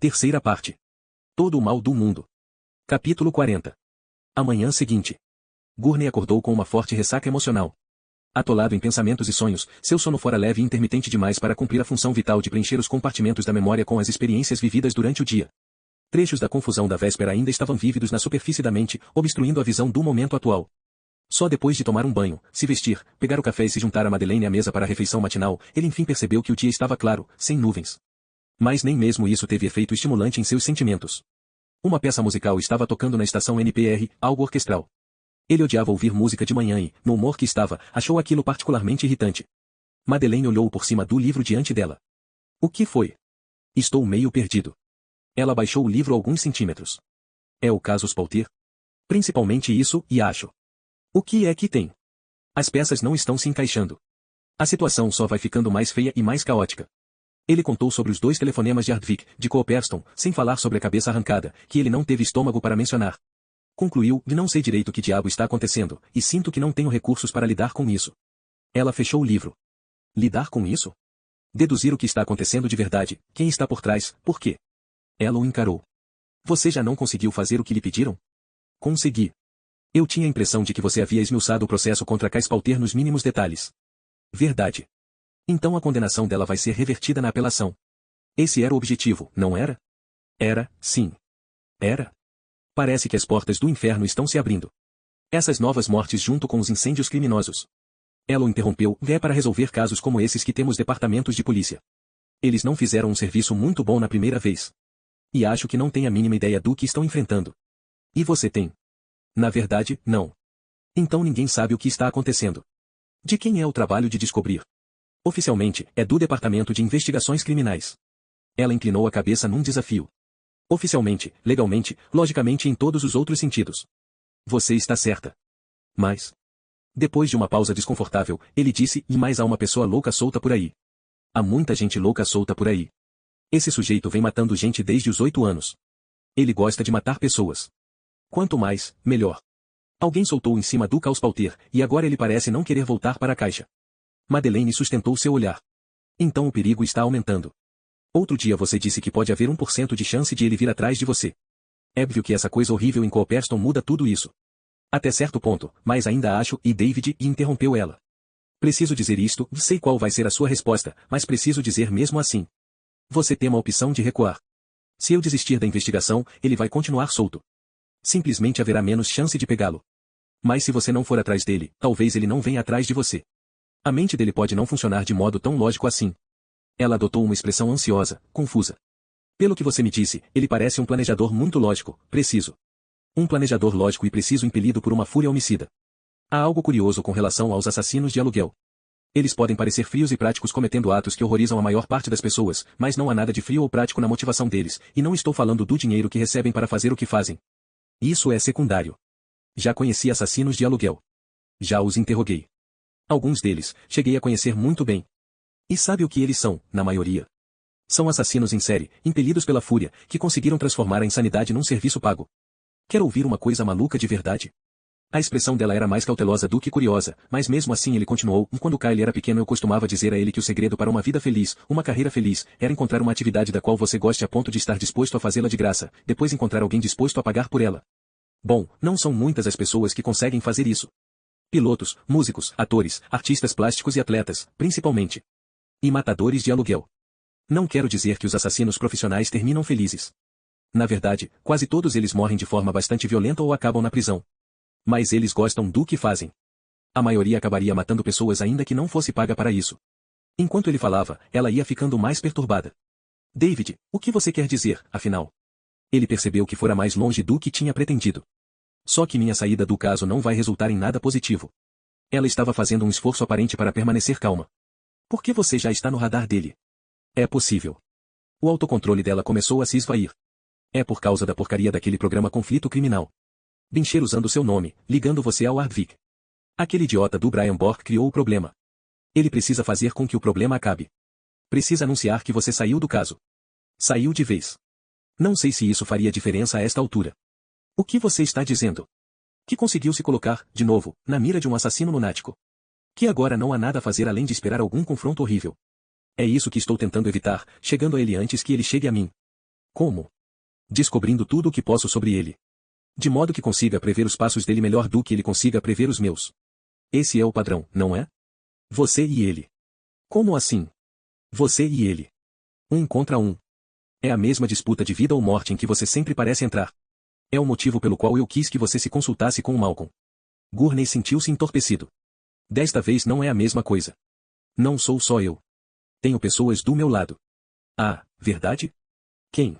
Terceira parte. Todo o mal do mundo. Capítulo 40. A manhã seguinte. Gurney acordou com uma forte ressaca emocional. Atolado em pensamentos e sonhos, seu sono fora leve e intermitente demais para cumprir a função vital de preencher os compartimentos da memória com as experiências vividas durante o dia. Trechos da confusão da véspera ainda estavam vívidos na superfície da mente, obstruindo a visão do momento atual. Só depois de tomar um banho, se vestir, pegar o café e se juntar a Madeleine à mesa para a refeição matinal, ele enfim percebeu que o dia estava claro, sem nuvens. Mas nem mesmo isso teve efeito estimulante em seus sentimentos. Uma peça musical estava tocando na estação NPR, algo orquestral. Ele odiava ouvir música de manhã e, no humor que estava, achou aquilo particularmente irritante. Madeleine olhou por cima do livro diante dela. O que foi? Estou meio perdido. Ela baixou o livro alguns centímetros. É o caso Spalter? Principalmente isso, e acho. O que é que tem? As peças não estão se encaixando. A situação só vai ficando mais feia e mais caótica. Ele contou sobre os 2 telefonemas de Hardwick, de Cooperston, sem falar sobre a cabeça arrancada, que ele não teve estômago para mencionar. Concluiu, não sei direito o que diabo está acontecendo, e sinto que não tenho recursos para lidar com isso. Ela fechou o livro. Lidar com isso? Deduzir o que está acontecendo de verdade, quem está por trás, por quê? Ela o encarou. Você já não conseguiu fazer o que lhe pediram? Consegui. Eu tinha a impressão de que você havia esmiuçado o processo contra Kai Spalter nos mínimos detalhes. Verdade. Então a condenação dela vai ser revertida na apelação. Esse era o objetivo, não era? Era, sim. Era. Parece que as portas do inferno estão se abrindo. Essas novas mortes junto com os incêndios criminosos. Ela o interrompeu, é para resolver casos como esses que temos departamentos de polícia. Eles não fizeram um serviço muito bom na primeira vez. E acho que não tem a mínima ideia do que estão enfrentando. E você tem? Na verdade, não. Então ninguém sabe o que está acontecendo. De quem é o trabalho de descobrir? Oficialmente, é do Departamento de Investigações Criminais. Ela inclinou a cabeça num desafio. Oficialmente, legalmente, logicamente e em todos os outros sentidos. Você está certa. Mas... Depois de uma pausa desconfortável, ele disse, e mais há uma pessoa louca solta por aí. Há muita gente louca solta por aí. Esse sujeito vem matando gente desde os 8 anos. Ele gosta de matar pessoas. Quanto mais, melhor. Alguém soltou em cima do Kai Spalter, e agora ele parece não querer voltar para a caixa. Madeleine sustentou seu olhar. Então o perigo está aumentando. Outro dia você disse que pode haver 1% de chance de ele vir atrás de você. É óbvio que essa coisa horrível em Cooperston muda tudo isso. Até certo ponto, mas ainda acho, e David, e interrompeu ela. Preciso dizer isto, sei qual vai ser a sua resposta, mas preciso dizer mesmo assim. Você tem uma opção de recuar. Se eu desistir da investigação, ele vai continuar solto. Simplesmente haverá menos chance de pegá-lo. Mas se você não for atrás dele, talvez ele não venha atrás de você. A mente dele pode não funcionar de modo tão lógico assim. Ela adotou uma expressão ansiosa, confusa. Pelo que você me disse, ele parece um planejador muito lógico, preciso. Um planejador lógico e preciso impelido por uma fúria homicida. Há algo curioso com relação aos assassinos de aluguel. Eles podem parecer frios e práticos cometendo atos que horrorizam a maior parte das pessoas, mas não há nada de frio ou prático na motivação deles, e não estou falando do dinheiro que recebem para fazer o que fazem. Isso é secundário. Já conheci assassinos de aluguel. Já os interroguei. Alguns deles, cheguei a conhecer muito bem. E sabe o que eles são, na maioria? São assassinos em série, impelidos pela fúria, que conseguiram transformar a insanidade num serviço pago. Quer ouvir uma coisa maluca de verdade? A expressão dela era mais cautelosa do que curiosa, mas mesmo assim ele continuou, quando Kyle era pequeno eu costumava dizer a ele que o segredo para uma vida feliz, uma carreira feliz, era encontrar uma atividade da qual você goste a ponto de estar disposto a fazê-la de graça, depois encontrar alguém disposto a pagar por ela. Bom, não são muitas as pessoas que conseguem fazer isso. Pilotos, músicos, atores, artistas plásticos e atletas, principalmente. E matadores de aluguel. Não quero dizer que os assassinos profissionais terminam felizes. Na verdade, quase todos eles morrem de forma bastante violenta ou acabam na prisão. Mas eles gostam do que fazem. A maioria acabaria matando pessoas ainda que não fosse paga para isso. Enquanto ele falava, ela ia ficando mais perturbada. David, o que você quer dizer, afinal? Ele percebeu que fora mais longe do que tinha pretendido. Só que minha saída do caso não vai resultar em nada positivo. Ela estava fazendo um esforço aparente para permanecer calma. Por que você já está no radar dele? É possível. O autocontrole dela começou a se esvair. É por causa da porcaria daquele programa Conflito Criminal. Bincher usando seu nome, ligando você ao Hardwick. Aquele idiota do Brian Bork criou o problema. Ele precisa fazer com que o problema acabe. Precisa anunciar que você saiu do caso. Saiu de vez. Não sei se isso faria diferença a esta altura. O que você está dizendo? Que conseguiu se colocar, de novo, na mira de um assassino lunático. Que agora não há nada a fazer além de esperar algum confronto horrível. É isso que estou tentando evitar, chegando a ele antes que ele chegue a mim. Como? Descobrindo tudo o que posso sobre ele. De modo que consiga prever os passos dele melhor do que ele consiga prever os meus. Esse é o padrão, não é? Você e ele. Como assim? Você e ele. Um contra um. É a mesma disputa de vida ou morte em que você sempre parece entrar. É o motivo pelo qual eu quis que você se consultasse com o Malcolm. Gurney sentiu-se entorpecido. Desta vez não é a mesma coisa. Não sou só eu. Tenho pessoas do meu lado. Ah, verdade? Quem?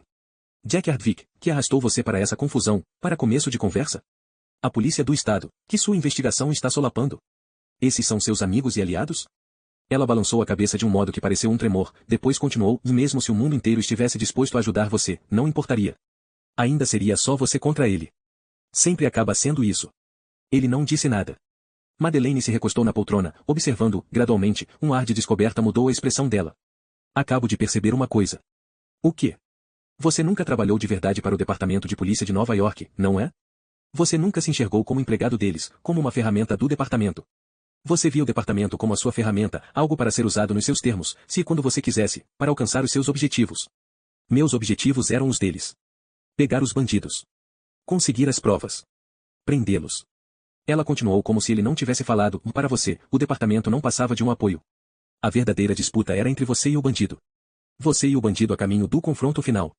Jack Hardwick, que arrastou você para essa confusão, para começo de conversa? A polícia do estado, que sua investigação está solapando. Esses são seus amigos e aliados? Ela balançou a cabeça de um modo que pareceu um tremor, depois continuou, e mesmo se o mundo inteiro estivesse disposto a ajudar você, não importaria. Ainda seria só você contra ele. Sempre acaba sendo isso. Ele não disse nada. Madeleine se recostou na poltrona, observando, gradualmente, um ar de descoberta mudou a expressão dela. Acabo de perceber uma coisa. O quê? Você nunca trabalhou de verdade para o Departamento de Polícia de Nova York, não é? Você nunca se enxergou como empregado deles, como uma ferramenta do departamento. Você via o departamento como a sua ferramenta, algo para ser usado nos seus termos, se e quando você quisesse, para alcançar os seus objetivos. Meus objetivos eram os deles. Pegar os bandidos. Conseguir as provas. Prendê-los. Ela continuou como se ele não tivesse falado, para você, o departamento não passava de um apoio. A verdadeira disputa era entre você e o bandido. Você e o bandido a caminho do confronto final.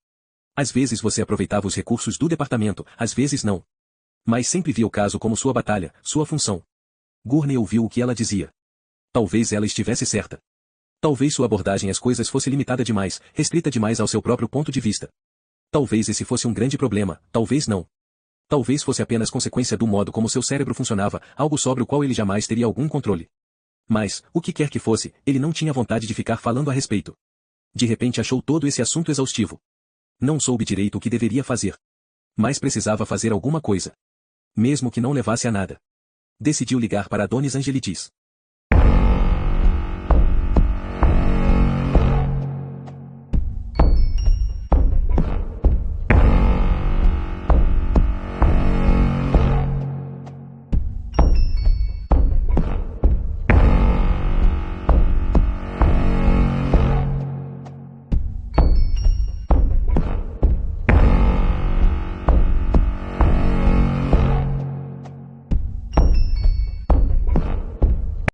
Às vezes você aproveitava os recursos do departamento, às vezes não. Mas sempre via o caso como sua batalha, sua função. Gurney ouviu o que ela dizia. Talvez ela estivesse certa. Talvez sua abordagem às coisas fosse limitada demais, restrita demais ao seu próprio ponto de vista. Talvez esse fosse um grande problema, talvez não. Talvez fosse apenas consequência do modo como seu cérebro funcionava, algo sobre o qual ele jamais teria algum controle. Mas, o que quer que fosse, ele não tinha vontade de ficar falando a respeito. De repente achou todo esse assunto exaustivo. Não soube direito o que deveria fazer. Mas precisava fazer alguma coisa. Mesmo que não levasse a nada. Decidiu ligar para Adonis Angelides.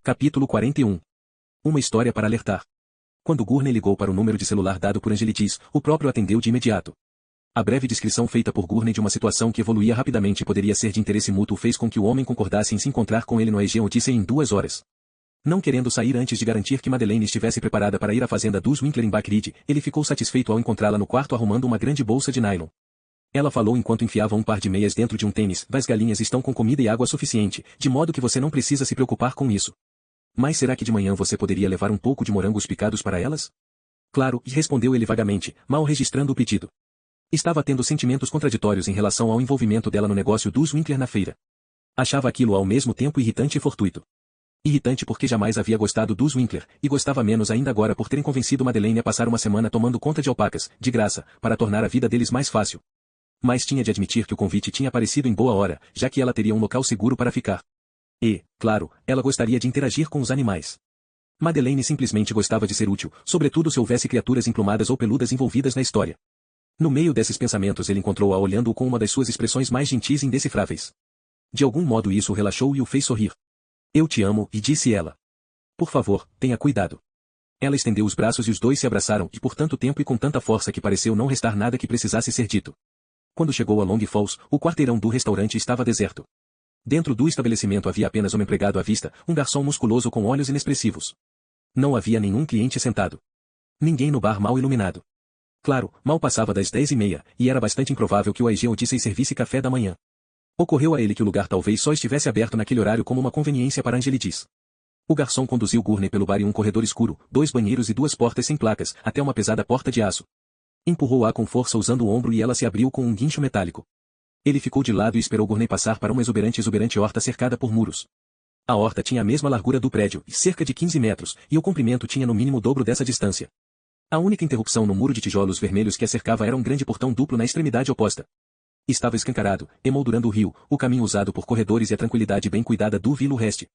Capítulo 41. Uma história para alertar. Quando Gurney ligou para o número de celular dado por Angelides, o próprio atendeu de imediato. A breve descrição feita por Gurney de uma situação que evoluía rapidamente e poderia ser de interesse mútuo fez com que o homem concordasse em se encontrar com ele no Aegean Odyssey em 2 horas. Não querendo sair antes de garantir que Madeleine estivesse preparada para ir à fazenda dos Winkler em Back Ridge, ele ficou satisfeito ao encontrá-la no quarto arrumando uma grande bolsa de nylon. Ela falou enquanto enfiava um par de meias dentro de um tênis. As galinhas estão com comida e água suficiente, de modo que você não precisa se preocupar com isso. Mas será que de manhã você poderia levar um pouco de morangos picados para elas? Claro, e respondeu ele vagamente, mal registrando o pedido. Estava tendo sentimentos contraditórios em relação ao envolvimento dela no negócio dos Winkler na feira. Achava aquilo ao mesmo tempo irritante e fortuito. Irritante porque jamais havia gostado dos Winkler, e gostava menos ainda agora por terem convencido Madeleine a passar uma semana tomando conta de alpacas, de graça, para tornar a vida deles mais fácil. Mas tinha de admitir que o convite tinha aparecido em boa hora, já que ela teria um local seguro para ficar. E, claro, ela gostaria de interagir com os animais. Madeleine simplesmente gostava de ser útil, sobretudo se houvesse criaturas emplumadas ou peludas envolvidas na história. No meio desses pensamentos ele encontrou-a olhando-o com uma das suas expressões mais gentis e indecifráveis. De algum modo isso o relaxou e o fez sorrir. Eu te amo, e disse ela. Por favor, tenha cuidado. Ela estendeu os braços e os dois se abraçaram, e por tanto tempo e com tanta força que pareceu não restar nada que precisasse ser dito. Quando chegou a Long Falls, o quarteirão do restaurante estava deserto. Dentro do estabelecimento havia apenas um empregado à vista, um garçom musculoso com olhos inexpressivos. Não havia nenhum cliente sentado. Ninguém no bar mal iluminado. Claro, mal passava das 10h30, e era bastante improvável que o Aegean Odyssey servisse café da manhã. Ocorreu a ele que o lugar talvez só estivesse aberto naquele horário como uma conveniência para Angelides. O garçom conduziu Gurney pelo bar em um corredor escuro, 2 banheiros e 2 portas sem placas, até uma pesada porta de aço. Empurrou-a com força usando o ombro e ela se abriu com um guincho metálico. Ele ficou de lado e esperou Gurney passar para uma exuberante horta cercada por muros. A horta tinha a mesma largura do prédio, cerca de 15 metros, e o comprimento tinha no mínimo o dobro dessa distância. A única interrupção no muro de tijolos vermelhos que a cercava era um grande portão duplo na extremidade oposta. Estava escancarado, emoldurando o rio, o caminho usado por corredores e a tranquilidade bem cuidada do Vila Reste.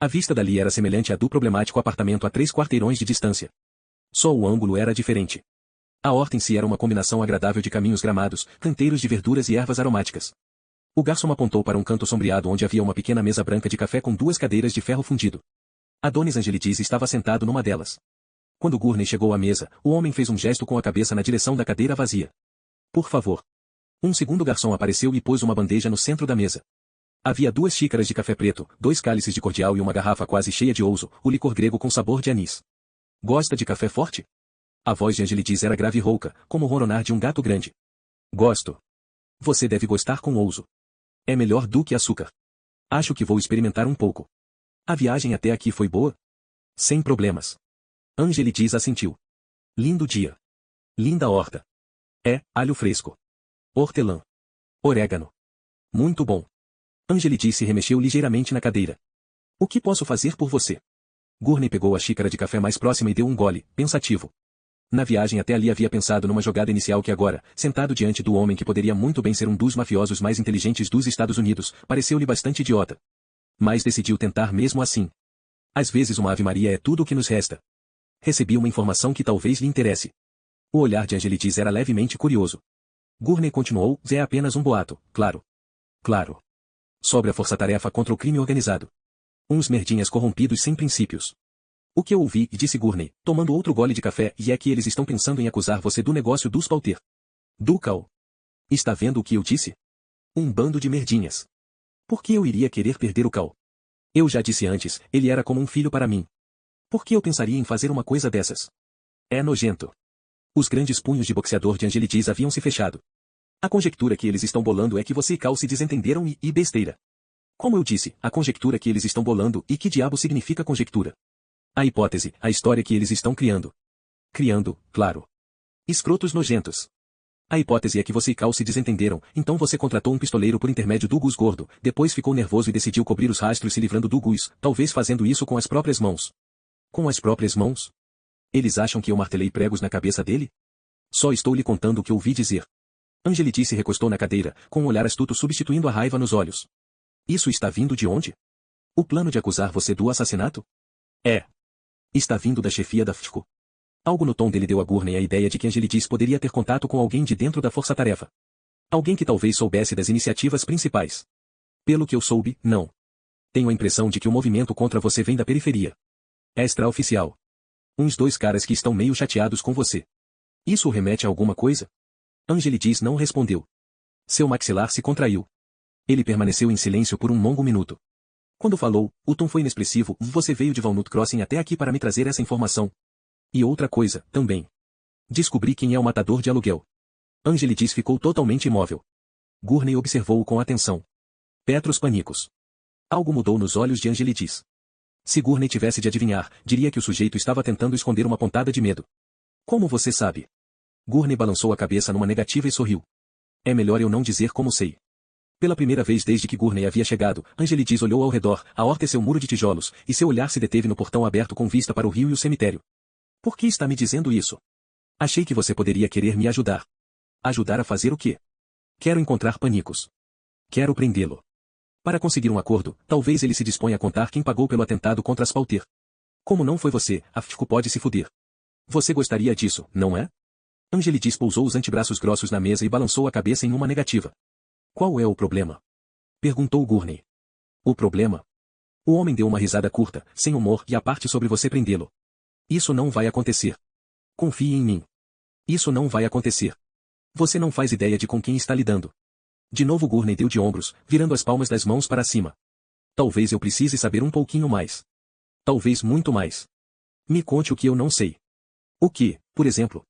A vista dali era semelhante à do problemático apartamento a 3 quarteirões de distância. Só o ângulo era diferente. A horta em si era uma combinação agradável de caminhos gramados, canteiros de verduras e ervas aromáticas. O garçom apontou para um canto sombreado onde havia uma pequena mesa branca de café com 2 cadeiras de ferro fundido. Adonis Angelides estava sentado numa delas. Quando Gurney chegou à mesa, o homem fez um gesto com a cabeça na direção da cadeira vazia. Por favor. Um segundo garçom apareceu e pôs uma bandeja no centro da mesa. Havia 2 xícaras de café preto, 2 cálices de cordial e uma garrafa quase cheia de ouzo, o licor grego com sabor de anis. Gosta de café forte? A voz de Angelides era grave e rouca, como o ronronar de um gato grande. Gosto. Você deve gostar com ouzo. É melhor do que açúcar. Acho que vou experimentar um pouco. A viagem até aqui foi boa? Sem problemas. Angelides assentiu. Lindo dia. Linda horta. É, alho fresco. Hortelã. Orégano. Muito bom. Angelides se remexeu ligeiramente na cadeira. O que posso fazer por você? Gurney pegou a xícara de café mais próxima e deu um gole, pensativo. Na viagem até ali havia pensado numa jogada inicial que agora, sentado diante do homem que poderia muito bem ser um dos mafiosos mais inteligentes dos Estados Unidos, pareceu-lhe bastante idiota. Mas decidiu tentar mesmo assim. Às vezes uma ave-maria é tudo o que nos resta. Recebi uma informação que talvez lhe interesse. O olhar de Angelides era levemente curioso. Gurney continuou, é apenas um boato, claro. Claro. Sobre a força-tarefa contra o crime organizado. Uns merdinhas corrompidos sem princípios. O que eu ouvi, disse Gurney, tomando outro gole de café, e é que eles estão pensando em acusar você do negócio dos Pauter. Do Cal. Está vendo o que eu disse? Um bando de merdinhas. Por que eu iria querer perder o Cal? Eu já disse antes, ele era como um filho para mim. Por que eu pensaria em fazer uma coisa dessas? É nojento. Os grandes punhos de boxeador de Angelides haviam se fechado. A conjectura que eles estão bolando é que você e Cal se desentenderam e besteira. Como eu disse, a conjectura que eles estão bolando e que diabo significa conjectura? A hipótese, a história que eles estão criando. Criando, claro. Escrotos nojentos. A hipótese é que você e Cal se desentenderam, então você contratou um pistoleiro por intermédio do Gus Gordo, depois ficou nervoso e decidiu cobrir os rastros se livrando do Gus, talvez fazendo isso com as próprias mãos. Com as próprias mãos? Eles acham que eu martelei pregos na cabeça dele? Só estou lhe contando o que ouvi dizer. Angelides se recostou na cadeira, com um olhar astuto substituindo a raiva nos olhos. Isso está vindo de onde? O plano de acusar você do assassinato? É. Está vindo da chefia da FTCO. Algo no tom dele deu a Gurney a ideia de que Angelides poderia ter contato com alguém de dentro da força-tarefa. Alguém que talvez soubesse das iniciativas principais. Pelo que eu soube, não. Tenho a impressão de que o movimento contra você vem da periferia. Extraoficial. Uns 2 caras que estão meio chateados com você. Isso remete a alguma coisa? Angelides não respondeu. Seu maxilar se contraiu. Ele permaneceu em silêncio por um longo minuto. Quando falou, o tom foi inexpressivo. Você veio de Walnut Crossing até aqui para me trazer essa informação. E outra coisa, também. Descobri quem é o matador de aluguel. Angelides ficou totalmente imóvel. Gurney observou-o com atenção. Petros Panicos. Algo mudou nos olhos de Angelides. Se Gurney tivesse de adivinhar, diria que o sujeito estava tentando esconder uma pontada de medo. Como você sabe? Gurney balançou a cabeça numa negativa e sorriu. É melhor eu não dizer como sei. Pela primeira vez desde que Gurney havia chegado, Angelides olhou ao redor, a horta e seu muro de tijolos, e seu olhar se deteve no portão aberto com vista para o rio e o cemitério. Por que está me dizendo isso? Achei que você poderia querer me ajudar. Ajudar a fazer o quê? Quero encontrar Panicos. Quero prendê-lo. Para conseguir um acordo, talvez ele se disponha a contar quem pagou pelo atentado contra as Pauter. Como não foi você, a FTCO pode se fuder. Você gostaria disso, não é? Angelides pousou os antebraços grossos na mesa e balançou a cabeça em uma negativa. Qual é o problema? Perguntou Gurney. O problema? O homem deu uma risada curta, sem humor, e a parte sobre você prendê-lo. Isso não vai acontecer. Confie em mim. Isso não vai acontecer. Você não faz ideia de com quem está lidando. De novo Gurney deu de ombros, virando as palmas das mãos para cima. Talvez eu precise saber um pouquinho mais. Talvez muito mais. Me conte o que eu não sei. O que, por exemplo?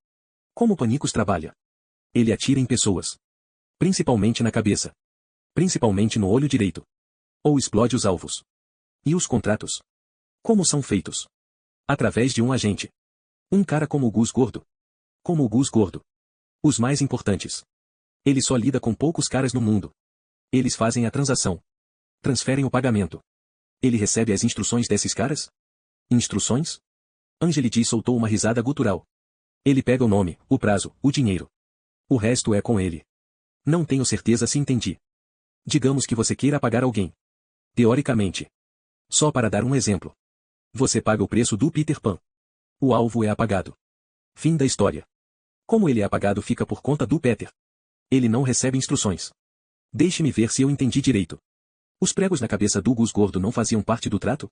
Como Panicos trabalha? Ele atira em pessoas. Principalmente na cabeça. Principalmente no olho direito. Ou explode os alvos. E os contratos? Como são feitos? Através de um agente. Um cara como o Gus Gordo. Como o Gus Gordo. Os mais importantes. Ele só lida com poucos caras no mundo. Eles fazem a transação. Transferem o pagamento. Ele recebe as instruções desses caras? Instruções? Angelides soltou uma risada gutural. Ele pega o nome, o prazo, o dinheiro. O resto é com ele. Não tenho certeza se entendi. Digamos que você queira pagar alguém. Teoricamente. Só para dar um exemplo. Você paga o preço do Peter Pan. O alvo é apagado. Fim da história. Como ele é apagado fica por conta do Peter. Ele não recebe instruções. Deixe-me ver se eu entendi direito. Os pregos na cabeça do Gus gordo não faziam parte do trato?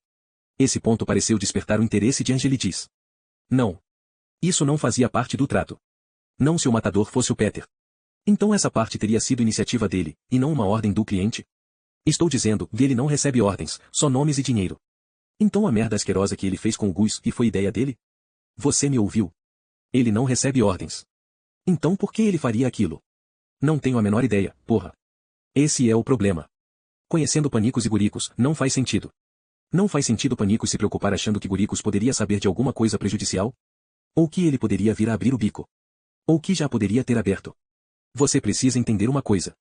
Esse ponto pareceu despertar o interesse de Angelides. Não. Isso não fazia parte do trato. Não se o matador fosse o Peter. Então essa parte teria sido iniciativa dele, e não uma ordem do cliente? Estou dizendo, ele não recebe ordens, só nomes e dinheiro. Então a merda asquerosa que ele fez com o Gus e foi ideia dele? Você me ouviu? Ele não recebe ordens. Então por que ele faria aquilo? Não tenho a menor ideia, porra. Esse é o problema. Conhecendo Panicos e Guricos, não faz sentido. Não faz sentido Panicos se preocupar achando que Guricos poderia saber de alguma coisa prejudicial? Ou que ele poderia vir a abrir o bico? Ou que já poderia ter aberto? Você precisa entender uma coisa.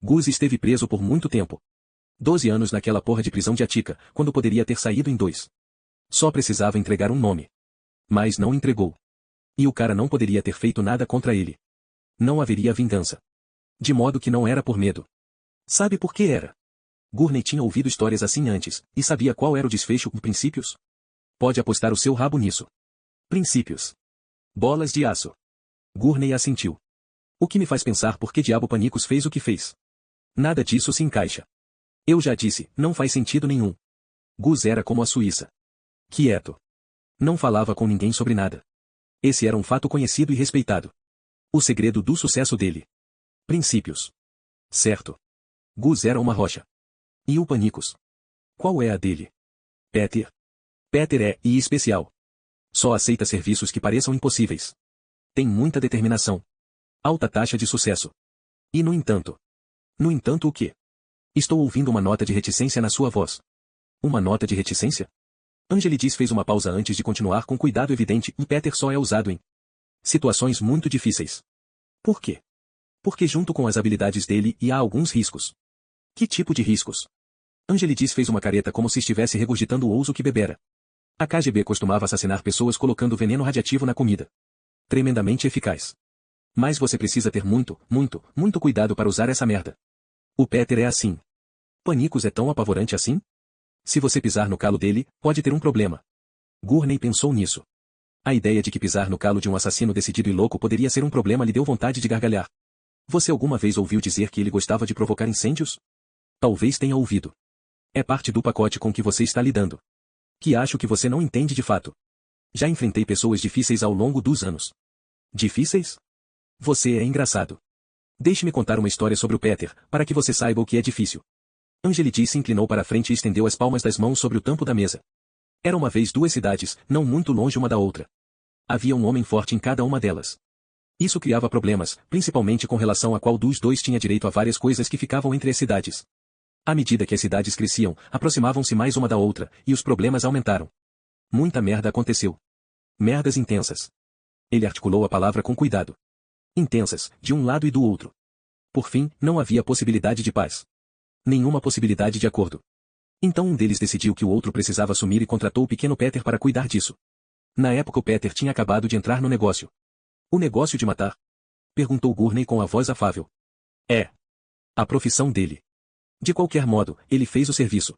Gus esteve preso por muito tempo. 12 anos naquela porra de prisão de Atica, quando poderia ter saído em 2. Só precisava entregar um nome. Mas não entregou. E o cara não poderia ter feito nada contra ele. Não haveria vingança. De modo que não era por medo. Sabe por que era? Gurney tinha ouvido histórias assim antes, e sabia qual era o desfecho, princípios? Pode apostar o seu rabo nisso. Princípios. Bolas de aço. Gurney assentiu. O que me faz pensar por que diabo Panicos fez o que fez. Nada disso se encaixa. Eu já disse, não faz sentido nenhum. Gus era como a Suíça. Quieto. Não falava com ninguém sobre nada. Esse era um fato conhecido e respeitado. O segredo do sucesso dele. Princípios. Certo. Gus era uma rocha. E o Panicos? Qual é a dele? Peter. Peter é, e especial. Só aceita serviços que pareçam impossíveis. Tem muita determinação. Alta taxa de sucesso. E no entanto. No entanto o quê? Estou ouvindo uma nota de reticência na sua voz. Uma nota de reticência? Angelides fez uma pausa antes de continuar com cuidado evidente e Peter só é usado em situações muito difíceis. Por quê? Porque junto com as habilidades dele há alguns riscos. Que tipo de riscos? Angelides fez uma careta como se estivesse regurgitando o ouso que bebera. A KGB costumava assassinar pessoas colocando veneno radiativo na comida. Tremendamente eficaz. Mas você precisa ter muito, muito, muito cuidado para usar essa merda. O Peter é assim. Panicos é tão apavorante assim? Se você pisar no calo dele, pode ter um problema. Gurney pensou nisso. A ideia de que pisar no calo de um assassino decidido e louco poderia ser um problema lhe deu vontade de gargalhar. Você alguma vez ouviu dizer que ele gostava de provocar incêndios? Talvez tenha ouvido. É parte do pacote com que você está lidando. Que acho que você não entende de fato. Já enfrentei pessoas difíceis ao longo dos anos. Difíceis? Você é engraçado. Deixe-me contar uma história sobre o Peter, para que você saiba o que é difícil. Angelides se inclinou para a frente e estendeu as palmas das mãos sobre o tampo da mesa. Era uma vez duas cidades, não muito longe uma da outra. Havia um homem forte em cada uma delas. Isso criava problemas, principalmente com relação a qual dos dois tinha direito a várias coisas que ficavam entre as cidades. À medida que as cidades cresciam, aproximavam-se mais uma da outra, e os problemas aumentaram. Muita merda aconteceu. Merdas intensas. Ele articulou a palavra com cuidado. Intensas, de um lado e do outro. Por fim, não havia possibilidade de paz. Nenhuma possibilidade de acordo. Então um deles decidiu que o outro precisava assumir e contratou o pequeno Peter para cuidar disso. Na época o Peter tinha acabado de entrar no negócio. O negócio de matar? Perguntou Gurney com a voz afável. É. A profissão dele. De qualquer modo, ele fez o serviço.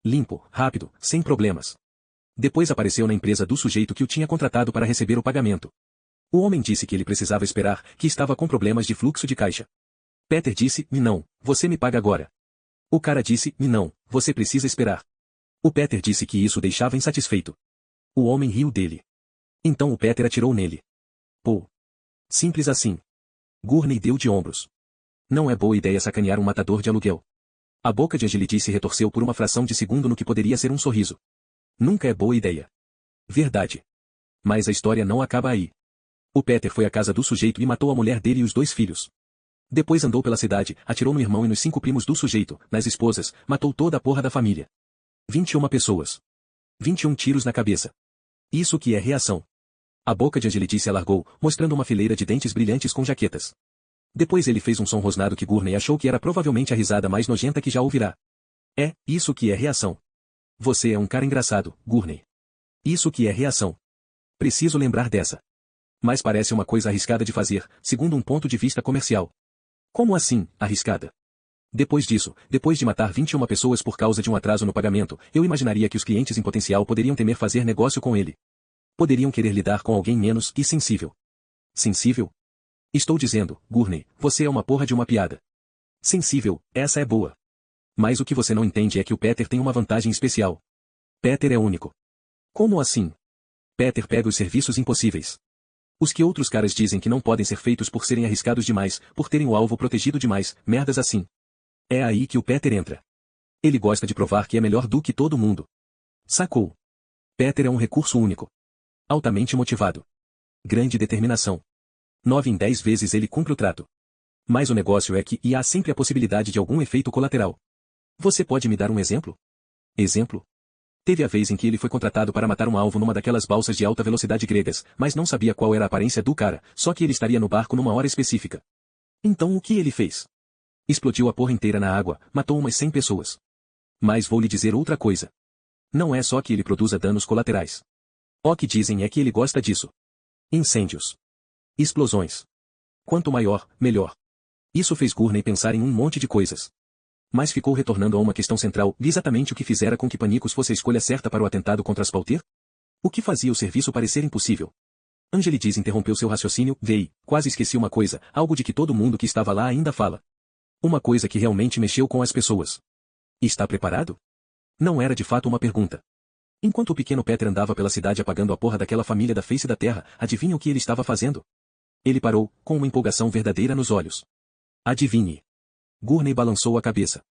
Limpo, rápido, sem problemas. Depois apareceu na empresa do sujeito que o tinha contratado para receber o pagamento. O homem disse que ele precisava esperar, que estava com problemas de fluxo de caixa. Peter disse, não, você me paga agora. O cara disse, não, você precisa esperar. O Peter disse que isso o deixava insatisfeito. O homem riu dele. Então o Peter atirou nele. Pô. Simples assim. Gurney deu de ombros. Não é boa ideia sacanear um matador de aluguel. A boca de Angelides se retorceu por uma fração de segundo no que poderia ser um sorriso. Nunca é boa ideia. Verdade. Mas a história não acaba aí. O Peter foi à casa do sujeito e matou a mulher dele e os 2 filhos. Depois andou pela cidade, atirou no irmão e nos 5 primos do sujeito, nas esposas, matou toda a porra da família. 21 pessoas. 21 tiros na cabeça. Isso que é reação. A boca de Angelides se alargou, mostrando uma fileira de dentes brilhantes com jaquetas. Depois ele fez um som rosnado que Gurney achou que era provavelmente a risada mais nojenta que já ouvirá. É, isso que é reação. Você é um cara engraçado, Gurney. Isso que é reação. Preciso lembrar dessa. Mas parece uma coisa arriscada de fazer, segundo um ponto de vista comercial. Como assim, arriscada? Depois disso, depois de matar 21 pessoas por causa de um atraso no pagamento, eu imaginaria que os clientes em potencial poderiam temer fazer negócio com ele. Poderiam querer lidar com alguém menos e sensível. Sensível? Estou dizendo, Gurney, você é uma porra de uma piada. Sensível, essa é boa. Mas o que você não entende é que o Peter tem uma vantagem especial. Peter é único. Como assim? Peter pega os serviços impossíveis. Os que outros caras dizem que não podem ser feitos por serem arriscados demais, por terem o alvo protegido demais, merdas assim. É aí que o Peter entra. Ele gosta de provar que é melhor do que todo mundo. Sacou? Peter é um recurso único. Altamente motivado. Grande determinação. 9 em 10 vezes ele cumpre o trato. Mas o negócio é que há sempre a possibilidade de algum efeito colateral. Você pode me dar um exemplo? Exemplo? Teve a vez em que ele foi contratado para matar um alvo numa daquelas balsas de alta velocidade gregas, mas não sabia qual era a aparência do cara, só que ele estaria no barco numa hora específica. Então o que ele fez? Explodiu a porra inteira na água, matou umas 100 pessoas. Mas vou lhe dizer outra coisa. Não é só que ele produza danos colaterais. O que dizem é que ele gosta disso. Incêndios. Explosões. Quanto maior, melhor. Isso fez Gurney pensar em um monte de coisas. Mas ficou retornando a uma questão central, exatamente o que fizera com que Panicos fosse a escolha certa para o atentado contra Spalter? O que fazia o serviço parecer impossível? Angelides interrompeu seu raciocínio, quase esqueci uma coisa, algo de que todo mundo que estava lá ainda fala. Uma coisa que realmente mexeu com as pessoas. Está preparado? Não era de fato uma pergunta. Enquanto o pequeno Peter andava pela cidade apagando a porra daquela família da face da terra, adivinha o que ele estava fazendo? Ele parou, com uma empolgação verdadeira nos olhos. Adivinhe. Gurney balançou a cabeça.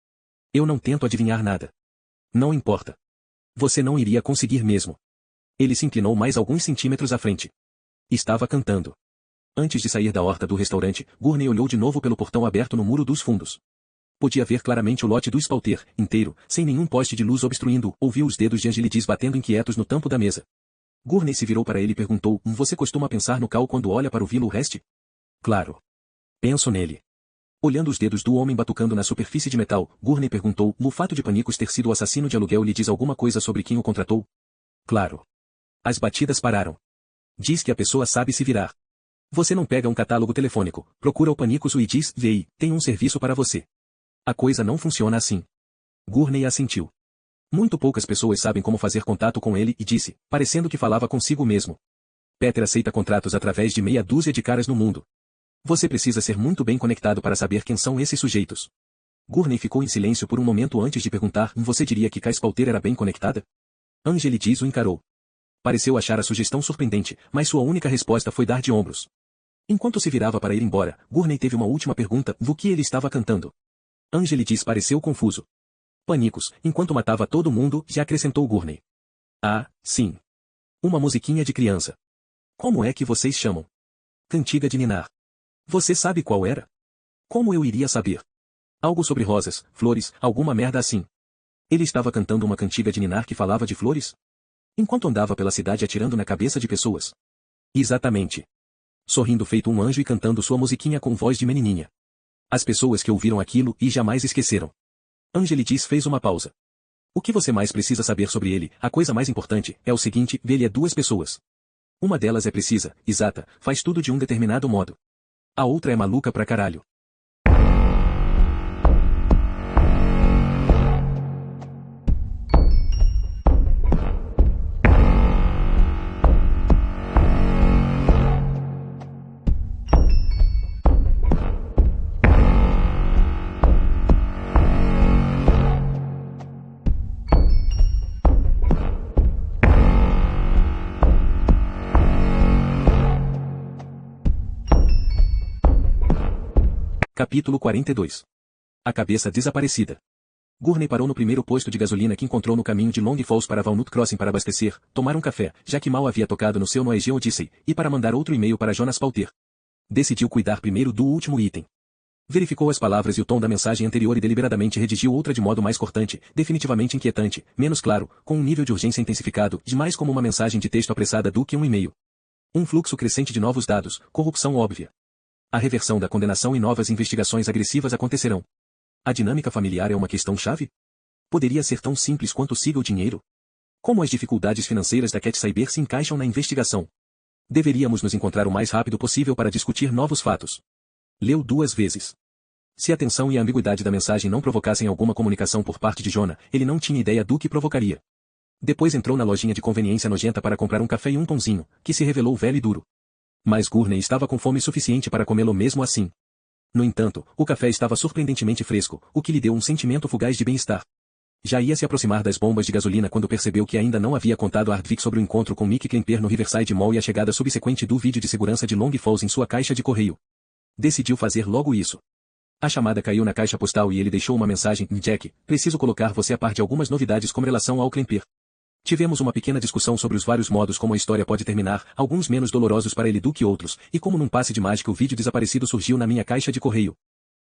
Eu não tento adivinhar nada. Não importa. Você não iria conseguir mesmo. Ele se inclinou mais alguns centímetros à frente. Estava cantando. Antes de sair da horta do restaurante, Gurney olhou de novo pelo portão aberto no muro dos fundos. Podia ver claramente o lote do Spalter, inteiro, sem nenhum poste de luz obstruindo, ouviu os dedos de Angelides batendo inquietos no tampo da mesa. Gurney se virou para ele e perguntou, você costuma pensar no Cal quando olha para o Vilo Rest? Claro. Penso nele. Olhando os dedos do homem batucando na superfície de metal, Gurney perguntou, o fato de Panicos ter sido o assassino de aluguel lhe diz alguma coisa sobre quem o contratou? Claro. As batidas pararam. Diz que a pessoa sabe se virar. Você não pega um catálogo telefônico, procura o Panicos e diz, tem um serviço para você. A coisa não funciona assim. Gurney assentiu. Muito poucas pessoas sabem como fazer contato com ele e disse, parecendo que falava consigo mesmo. Peter aceita contratos através de meia dúzia de caras no mundo. Você precisa ser muito bem conectado para saber quem são esses sujeitos. Gurney ficou em silêncio por um momento antes de perguntar, você diria que Kai Spalter era bem conectada? Angelides o encarou. Pareceu achar a sugestão surpreendente, mas sua única resposta foi dar de ombros. Enquanto se virava para ir embora, Gurney teve uma última pergunta, do que ele estava cantando. Angelides pareceu confuso. Panicos, enquanto matava todo mundo, já acrescentou Gurney. Ah, sim. Uma musiquinha de criança. Como é que vocês chamam? Cantiga de ninar. Você sabe qual era? Como eu iria saber? Algo sobre rosas, flores, alguma merda assim. Ele estava cantando uma cantiga de ninar que falava de flores? Enquanto andava pela cidade atirando na cabeça de pessoas. Exatamente. Sorrindo feito um anjo e cantando sua musiquinha com voz de menininha. As pessoas que ouviram aquilo e jamais esqueceram. Angelides fez uma pausa. O que você mais precisa saber sobre ele, a coisa mais importante, é o seguinte, ele é duas pessoas. Uma delas é precisa, exata, faz tudo de um determinado modo. A outra é maluca pra caralho. Capítulo 42. A cabeça desaparecida. Gurney parou no primeiro posto de gasolina que encontrou no caminho de Long Falls para Walnut Crossing para abastecer, tomar um café, já que mal havia tocado no seu Noégia Odyssey, e para mandar outro e-mail para Jonas Spalter. Decidiu cuidar primeiro do último item. Verificou as palavras e o tom da mensagem anterior e deliberadamente redigiu outra de modo mais cortante, definitivamente inquietante, menos claro, com um nível de urgência intensificado, mais como uma mensagem de texto apressada do que um e-mail. Um fluxo crescente de novos dados, corrupção óbvia. A reversão da condenação e novas investigações agressivas acontecerão. A dinâmica familiar é uma questão-chave? Poderia ser tão simples quanto siga o dinheiro? Como as dificuldades financeiras da Cat Cyber se encaixam na investigação? Deveríamos nos encontrar o mais rápido possível para discutir novos fatos. Leu 2 vezes. Se a tensão e a ambiguidade da mensagem não provocassem alguma comunicação por parte de Jonah, ele não tinha ideia do que provocaria. Depois entrou na lojinha de conveniência nojenta para comprar um café e um pãozinho, que se revelou velho e duro. Mas Gurney estava com fome suficiente para comê-lo mesmo assim. No entanto, o café estava surpreendentemente fresco, o que lhe deu um sentimento fugaz de bem-estar. Já ia se aproximar das bombas de gasolina quando percebeu que ainda não havia contado a Hardwick sobre o encontro com Mick Klemper no Riverside Mall e a chegada subsequente do vídeo de segurança de Long Falls em sua caixa de correio. Decidiu fazer logo isso. A chamada caiu na caixa postal e ele deixou uma mensagem: Jack, preciso colocar você a par de algumas novidades com relação ao Klemper. Tivemos uma pequena discussão sobre os vários modos como a história pode terminar, alguns menos dolorosos para ele do que outros, e como num passe de mágica o vídeo desaparecido surgiu na minha caixa de correio.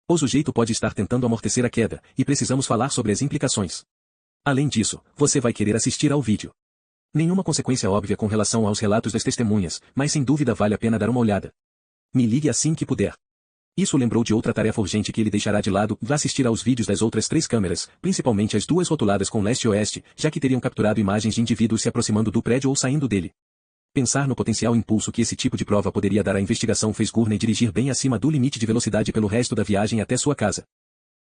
O sujeito pode estar tentando amortecer a queda, e precisamos falar sobre as implicações. Além disso, você vai querer assistir ao vídeo. Nenhuma consequência óbvia com relação aos relatos das testemunhas, mas sem dúvida vale a pena dar uma olhada. Me ligue assim que puder. Isso lembrou de outra tarefa urgente que ele deixará de lado: assistir aos vídeos das outras 3 câmeras, principalmente as 2 rotuladas com leste e oeste, já que teriam capturado imagens de indivíduos se aproximando do prédio ou saindo dele. Pensar no potencial impulso que esse tipo de prova poderia dar à investigação fez Gurney dirigir bem acima do limite de velocidade pelo resto da viagem até sua casa.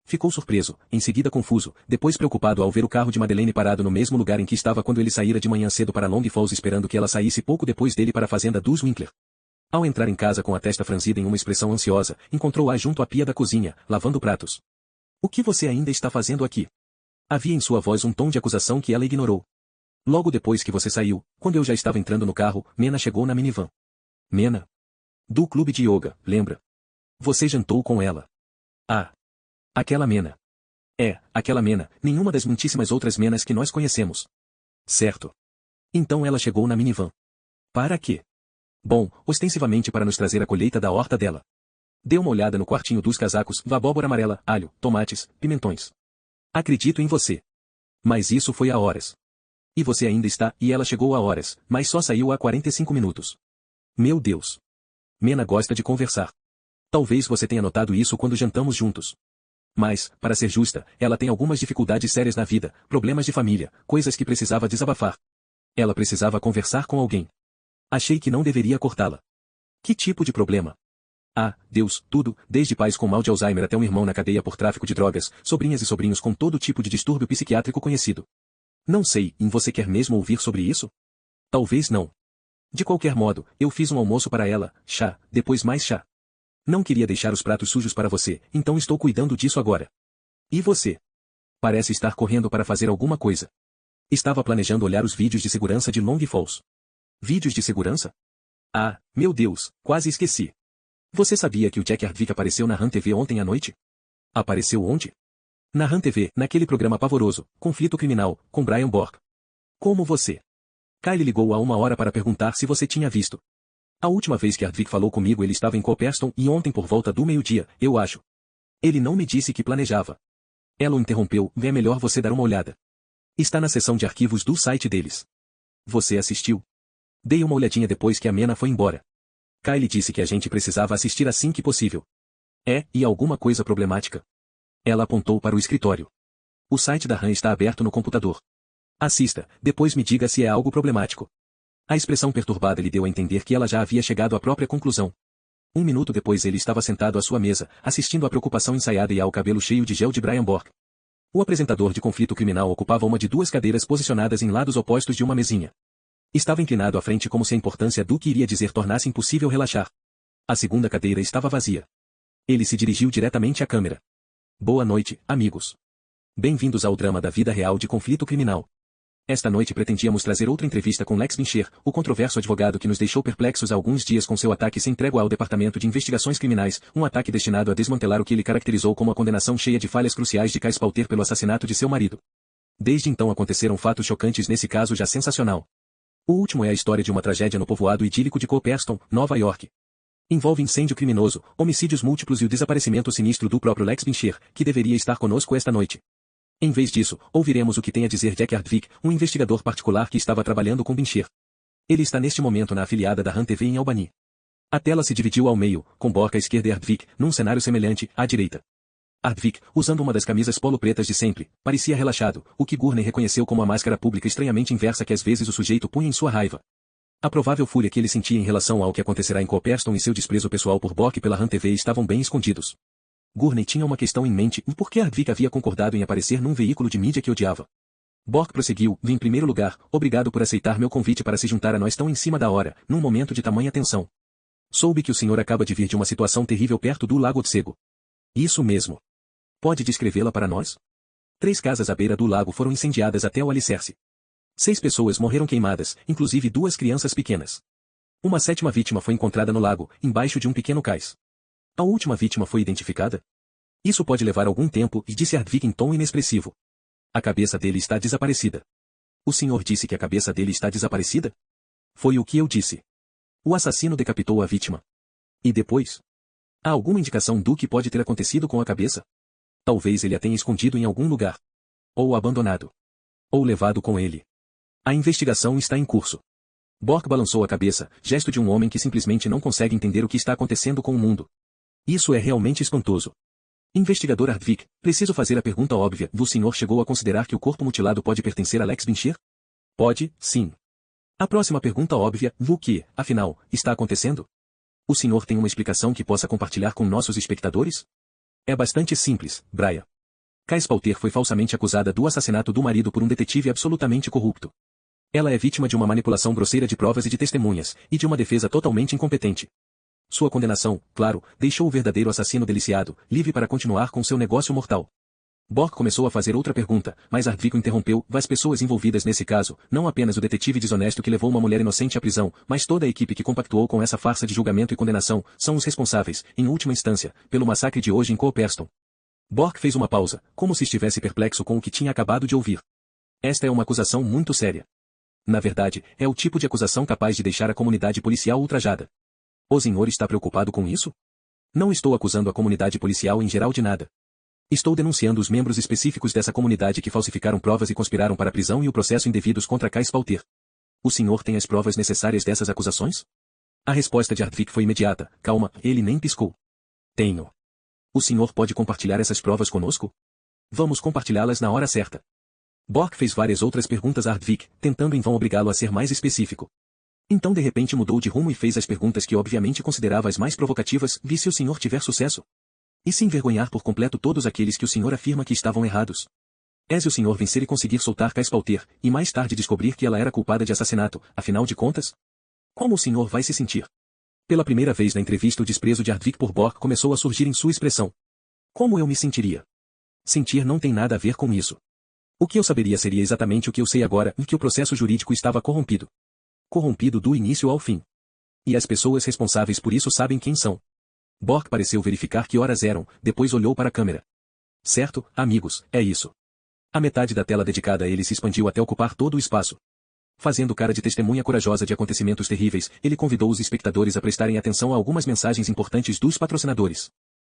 Ficou surpreso, em seguida confuso, depois preocupado ao ver o carro de Madeleine parado no mesmo lugar em que estava quando ele saíra de manhã cedo para Long Falls esperando que ela saísse pouco depois dele para a fazenda dos Winkler. Ao entrar em casa com a testa franzida em uma expressão ansiosa, encontrou-a junto à pia da cozinha, lavando pratos. O que você ainda está fazendo aqui? Havia em sua voz um tom de acusação que ela ignorou. Logo depois que você saiu, quando eu já estava entrando no carro, Mena chegou na minivan. Mena? Do clube de yoga, lembra? Você jantou com ela. Ah. Aquela Mena. É, aquela Mena, nenhuma das muitíssimas outras Menas que nós conhecemos. Certo. Então ela chegou na minivan. Para quê? Bom, ostensivamente para nos trazer a colheita da horta dela. Dê uma olhada no quartinho dos casacos: abóbora amarela, alho, tomates, pimentões. Acredito em você. Mas isso foi há horas. E você ainda está, e ela chegou há horas, mas só saiu há 45 minutos. Meu Deus. Mena gosta de conversar. Talvez você tenha notado isso quando jantamos juntos. Mas, para ser justa, ela tem algumas dificuldades sérias na vida, problemas de família, coisas que precisava desabafar. Ela precisava conversar com alguém. Achei que não deveria cortá-la. Que tipo de problema? Ah, Deus, tudo, desde pais com mal de Alzheimer até um irmão na cadeia por tráfico de drogas, sobrinhas e sobrinhos com todo tipo de distúrbio psiquiátrico conhecido. Não sei, e você quer mesmo ouvir sobre isso? Talvez não. De qualquer modo, eu fiz um almoço para ela, chá, depois mais chá. Não queria deixar os pratos sujos para você, então estou cuidando disso agora. E você? Parece estar correndo para fazer alguma coisa. Estava planejando olhar os vídeos de segurança de Long Falls. Vídeos de segurança? Ah, meu Deus, quase esqueci. Você sabia que o Jack Hardwick apareceu na RAM TV ontem à noite? Apareceu onde? Na RAM TV, naquele programa pavoroso, Conflito Criminal, com Brian Bork. Como você? Kyle ligou há 1 hora para perguntar se você tinha visto. A última vez que Hardwick falou comigo ele estava em Copperston e ontem por volta do meio-dia, eu acho. Ele não me disse que planejava. Ela o interrompeu: é melhor você dar uma olhada. Está na seção de arquivos do site deles. Você assistiu? Dei uma olhadinha depois que a Mena foi embora. Kyle disse que a gente precisava assistir assim que possível. É, e alguma coisa problemática? Ela apontou para o escritório. O site da RAM está aberto no computador. Assista, depois me diga se é algo problemático. A expressão perturbada lhe deu a entender que ela já havia chegado à própria conclusão. 1 minuto depois ele estava sentado à sua mesa, assistindo à preocupação ensaiada e ao cabelo cheio de gel de Brian Bork. O apresentador de Conflito Criminal ocupava uma de 2 cadeiras posicionadas em lados opostos de uma mesinha. Estava inclinado à frente como se a importância do que iria dizer tornasse impossível relaxar. A segunda cadeira estava vazia. Ele se dirigiu diretamente à câmera. Boa noite, amigos. Bem-vindos ao drama da vida real de Conflito Criminal. Esta noite pretendíamos trazer outra entrevista com Lex Pincher, o controverso advogado que nos deixou perplexos há alguns dias com seu ataque sem trégua ao Departamento de Investigações Criminais, um ataque destinado a desmantelar o que ele caracterizou como a condenação cheia de falhas cruciais de Kay Spalter pelo assassinato de seu marido. Desde então aconteceram fatos chocantes nesse caso já sensacional. O último é a história de uma tragédia no povoado idílico de Copperston, Nova York. Envolve incêndio criminoso, homicídios múltiplos e o desaparecimento sinistro do próprio Lex Pincher, que deveria estar conosco esta noite. Em vez disso, ouviremos o que tem a dizer Jack Hardwick, um investigador particular que estava trabalhando com Pincher. Ele está neste momento na afiliada da RAM TV em Albany. A tela se dividiu ao meio, com Bork à esquerda e Hardwick, num cenário semelhante, à direita. Hardwick, usando uma das camisas polo pretas de sempre, parecia relaxado, o que Gurney reconheceu como a máscara pública estranhamente inversa que às vezes o sujeito punha em sua raiva. A provável fúria que ele sentia em relação ao que acontecerá em Copperston e seu desprezo pessoal por Bork pela RAM TV estavam bem escondidos. Gurney tinha uma questão em mente: por que Hardwick havia concordado em aparecer num veículo de mídia que odiava? Bork prosseguiu: em primeiro lugar, obrigado por aceitar meu convite para se juntar a nós tão em cima da hora, num momento de tamanha tensão. Soube que o senhor acaba de vir de uma situação terrível perto do Lago Tsego. Isso mesmo. Pode descrevê-la para nós? 3 casas à beira do lago foram incendiadas até o alicerce. 6 pessoas morreram queimadas, inclusive 2 crianças pequenas. Uma 7ª vítima foi encontrada no lago, embaixo de um pequeno cais. A última vítima foi identificada? Isso pode levar algum tempo, e disse Ardvik em tom inexpressivo. A cabeça dele está desaparecida. O senhor disse que a cabeça dele está desaparecida? Foi o que eu disse. O assassino decapitou a vítima. E depois? Há alguma indicação do que pode ter acontecido com a cabeça? Talvez ele a tenha escondido em algum lugar. Ou abandonado. Ou levado com ele. A investigação está em curso. Bork balançou a cabeça, gesto de um homem que simplesmente não consegue entender o que está acontecendo com o mundo. Isso é realmente espantoso. Investigador Ardvik, preciso fazer a pergunta óbvia. O senhor chegou a considerar que o corpo mutilado pode pertencer a Alex Bincher? Pode, sim. A próxima pergunta óbvia, o que, afinal, está acontecendo? O senhor tem uma explicação que possa compartilhar com nossos espectadores? É bastante simples, Brian. Kais Palter foi falsamente acusada do assassinato do marido por um detetive absolutamente corrupto. Ela é vítima de uma manipulação grosseira de provas e de testemunhas, e de uma defesa totalmente incompetente. Sua condenação, claro, deixou o verdadeiro assassino deliciado, livre para continuar com seu negócio mortal. Bork começou a fazer outra pergunta, mas Ardvik o interrompeu. As pessoas envolvidas nesse caso, não apenas o detetive desonesto que levou uma mulher inocente à prisão, mas toda a equipe que compactuou com essa farsa de julgamento e condenação, são os responsáveis, em última instância, pelo massacre de hoje em Cooperston. Bork fez uma pausa, como se estivesse perplexo com o que tinha acabado de ouvir. Esta é uma acusação muito séria. Na verdade, é o tipo de acusação capaz de deixar a comunidade policial ultrajada. O senhor está preocupado com isso? Não estou acusando a comunidade policial em geral de nada. Estou denunciando os membros específicos dessa comunidade que falsificaram provas e conspiraram para a prisão e o processo indevidos contra Kais Palter. O senhor tem as provas necessárias dessas acusações? A resposta de Ardvik foi imediata. Calma, ele nem piscou. Tenho. O senhor pode compartilhar essas provas conosco? Vamos compartilhá-las na hora certa. Bork fez várias outras perguntas a Ardvik, tentando em vão obrigá-lo a ser mais específico. Então de repente mudou de rumo e fez as perguntas que obviamente considerava as mais provocativas. Vi se o senhor tiver sucesso. E se envergonhar por completo todos aqueles que o senhor afirma que estavam errados. É se o senhor vencer e conseguir soltar Kais Palter, e mais tarde descobrir que ela era culpada de assassinato, afinal de contas? Como o senhor vai se sentir? Pela primeira vez na entrevista o desprezo de Ardvik por Bork começou a surgir em sua expressão. Como eu me sentiria? Sentir não tem nada a ver com isso. O que eu saberia seria exatamente o que eu sei agora, e que o processo jurídico estava corrompido. Corrompido do início ao fim. E as pessoas responsáveis por isso sabem quem são. Bork pareceu verificar que horas eram, depois olhou para a câmera. Certo, amigos, é isso. A metade da tela dedicada a ele se expandiu até ocupar todo o espaço. Fazendo cara de testemunha corajosa de acontecimentos terríveis, ele convidou os espectadores a prestarem atenção a algumas mensagens importantes dos patrocinadores.